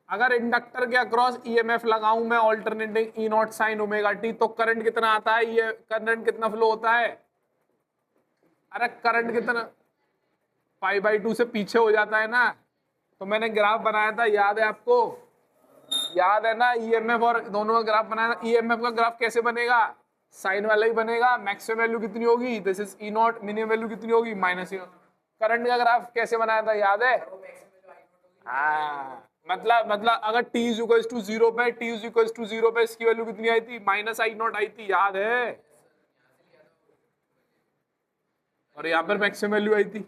अगर इंडक्टर के अक्रॉस ईएमएफ लगाऊं मैं ऑल्टरनेटिंग ई नॉट साइन ओमेगा टी, तो करंट कितना आता है, ये करंट कितना फ्लो होता है? अरे करंट कितना, π/2 से पीछे हो जाता है ना। तो मैंने ग्राफ बनाया था, याद है आपको? याद है ना, ईएमएफ और दोनों का ग्राफ बनाया था। ईएमएफ का ग्राफ कैसे बनेगा? साइन वाला ही बनेगा। मैक्सिमम वैल्यू कितनी होगी, this is E not, minimum value कितनी होगी, माइनस ई नॉट। करंट का ग्राफ कैसे बनाया था, याद है? हाँ, मतलब अगर t इज इक्वल टू 0 पे, इसकी वैल्यू कितनी आई थी, माइनस आई नॉट आई थी, याद है? और यहाँ पर मैक्सिमम वैल्यू आई थी,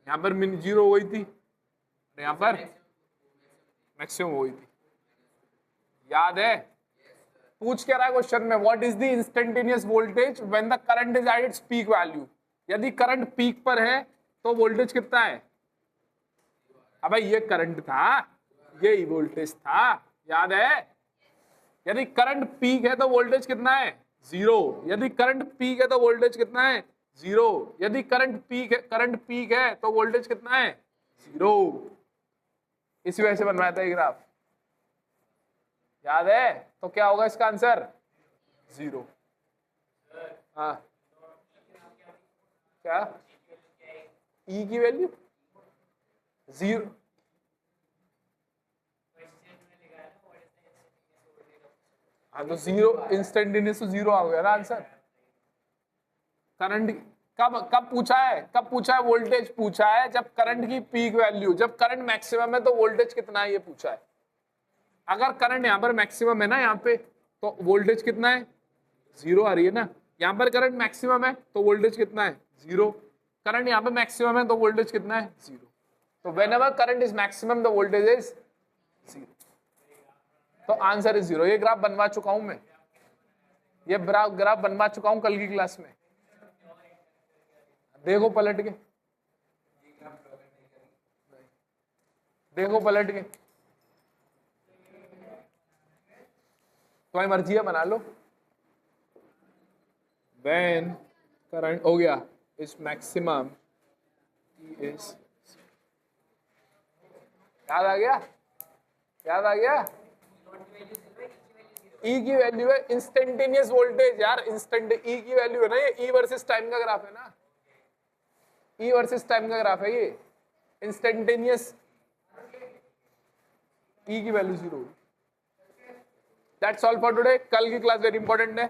यहाँ पर 0 हो गई थी, और यहाँ पर मैक्सिमम हो गई थी, याद है? पूछ क्या रहा है क्वेश्चन में, what is the instantaneous voltage when the current is at its peak value. यदि करंट पीक पर है तो वोल्टेज कितना है? अब ये करंट था, ये वोल्टेज था, याद है? यदि करंट पीक है तो वोल्टेज कितना है? 0। यदि करंट पीक है तो वोल्टेज कितना है? 0। यदि करंट पीक है तो वोल्टेज कितना है? 0। इसी वजह से बनवाया था ये ग्राफ, याद है? तो क्या होगा इसका आंसर? 0। हाँ, क्या ई की वैल्यू 0? हाँ तो 0 इंस्टेंटेनियस तो 0 आ गया ना आंसर। करंट कब पूछा है वोल्टेज पूछा है जब करंट की पीक वैल्यू, जब करंट मैक्सिमम है तो वोल्टेज कितना है ये पूछा है। अगर करंट यहाँ पर मैक्सिमम है ना, यहाँ पे, तो वोल्टेज कितना है? 0 आ रही है ना। यहाँ पर करंट मैक्सिमम है तो वोल्टेज कितना है? 0। करंट यहाँ पे मैक्सिमम है तो वोल्टेज कितना है? 0। तो whenever current is maximum the voltage is 0। तो आंसर इज 0। ये ग्राफ बनवा चुका हूं मैं, ये ग्राफ बनवा चुका हूं कल की क्लास में, देखो पलट के, देखो पलट के, तुम्हारी मर्जी है, बना लो। व्हेन करंट हो गया इज मैक्सिमम इज, याद आ गया? ई की वैल्यू है इंस्टेंटेनियस वोल्टेज, यार इंस्टेंट ई की वैल्यू है ना, ये ई वर्सेस टाइम का ग्राफ है ना, ई वर्सेस टाइम का ग्राफ है ये। इंस्टेंटेनियस ई की value 0। That's all for today. कल की क्लास वेरी इंपॉर्टेंट है।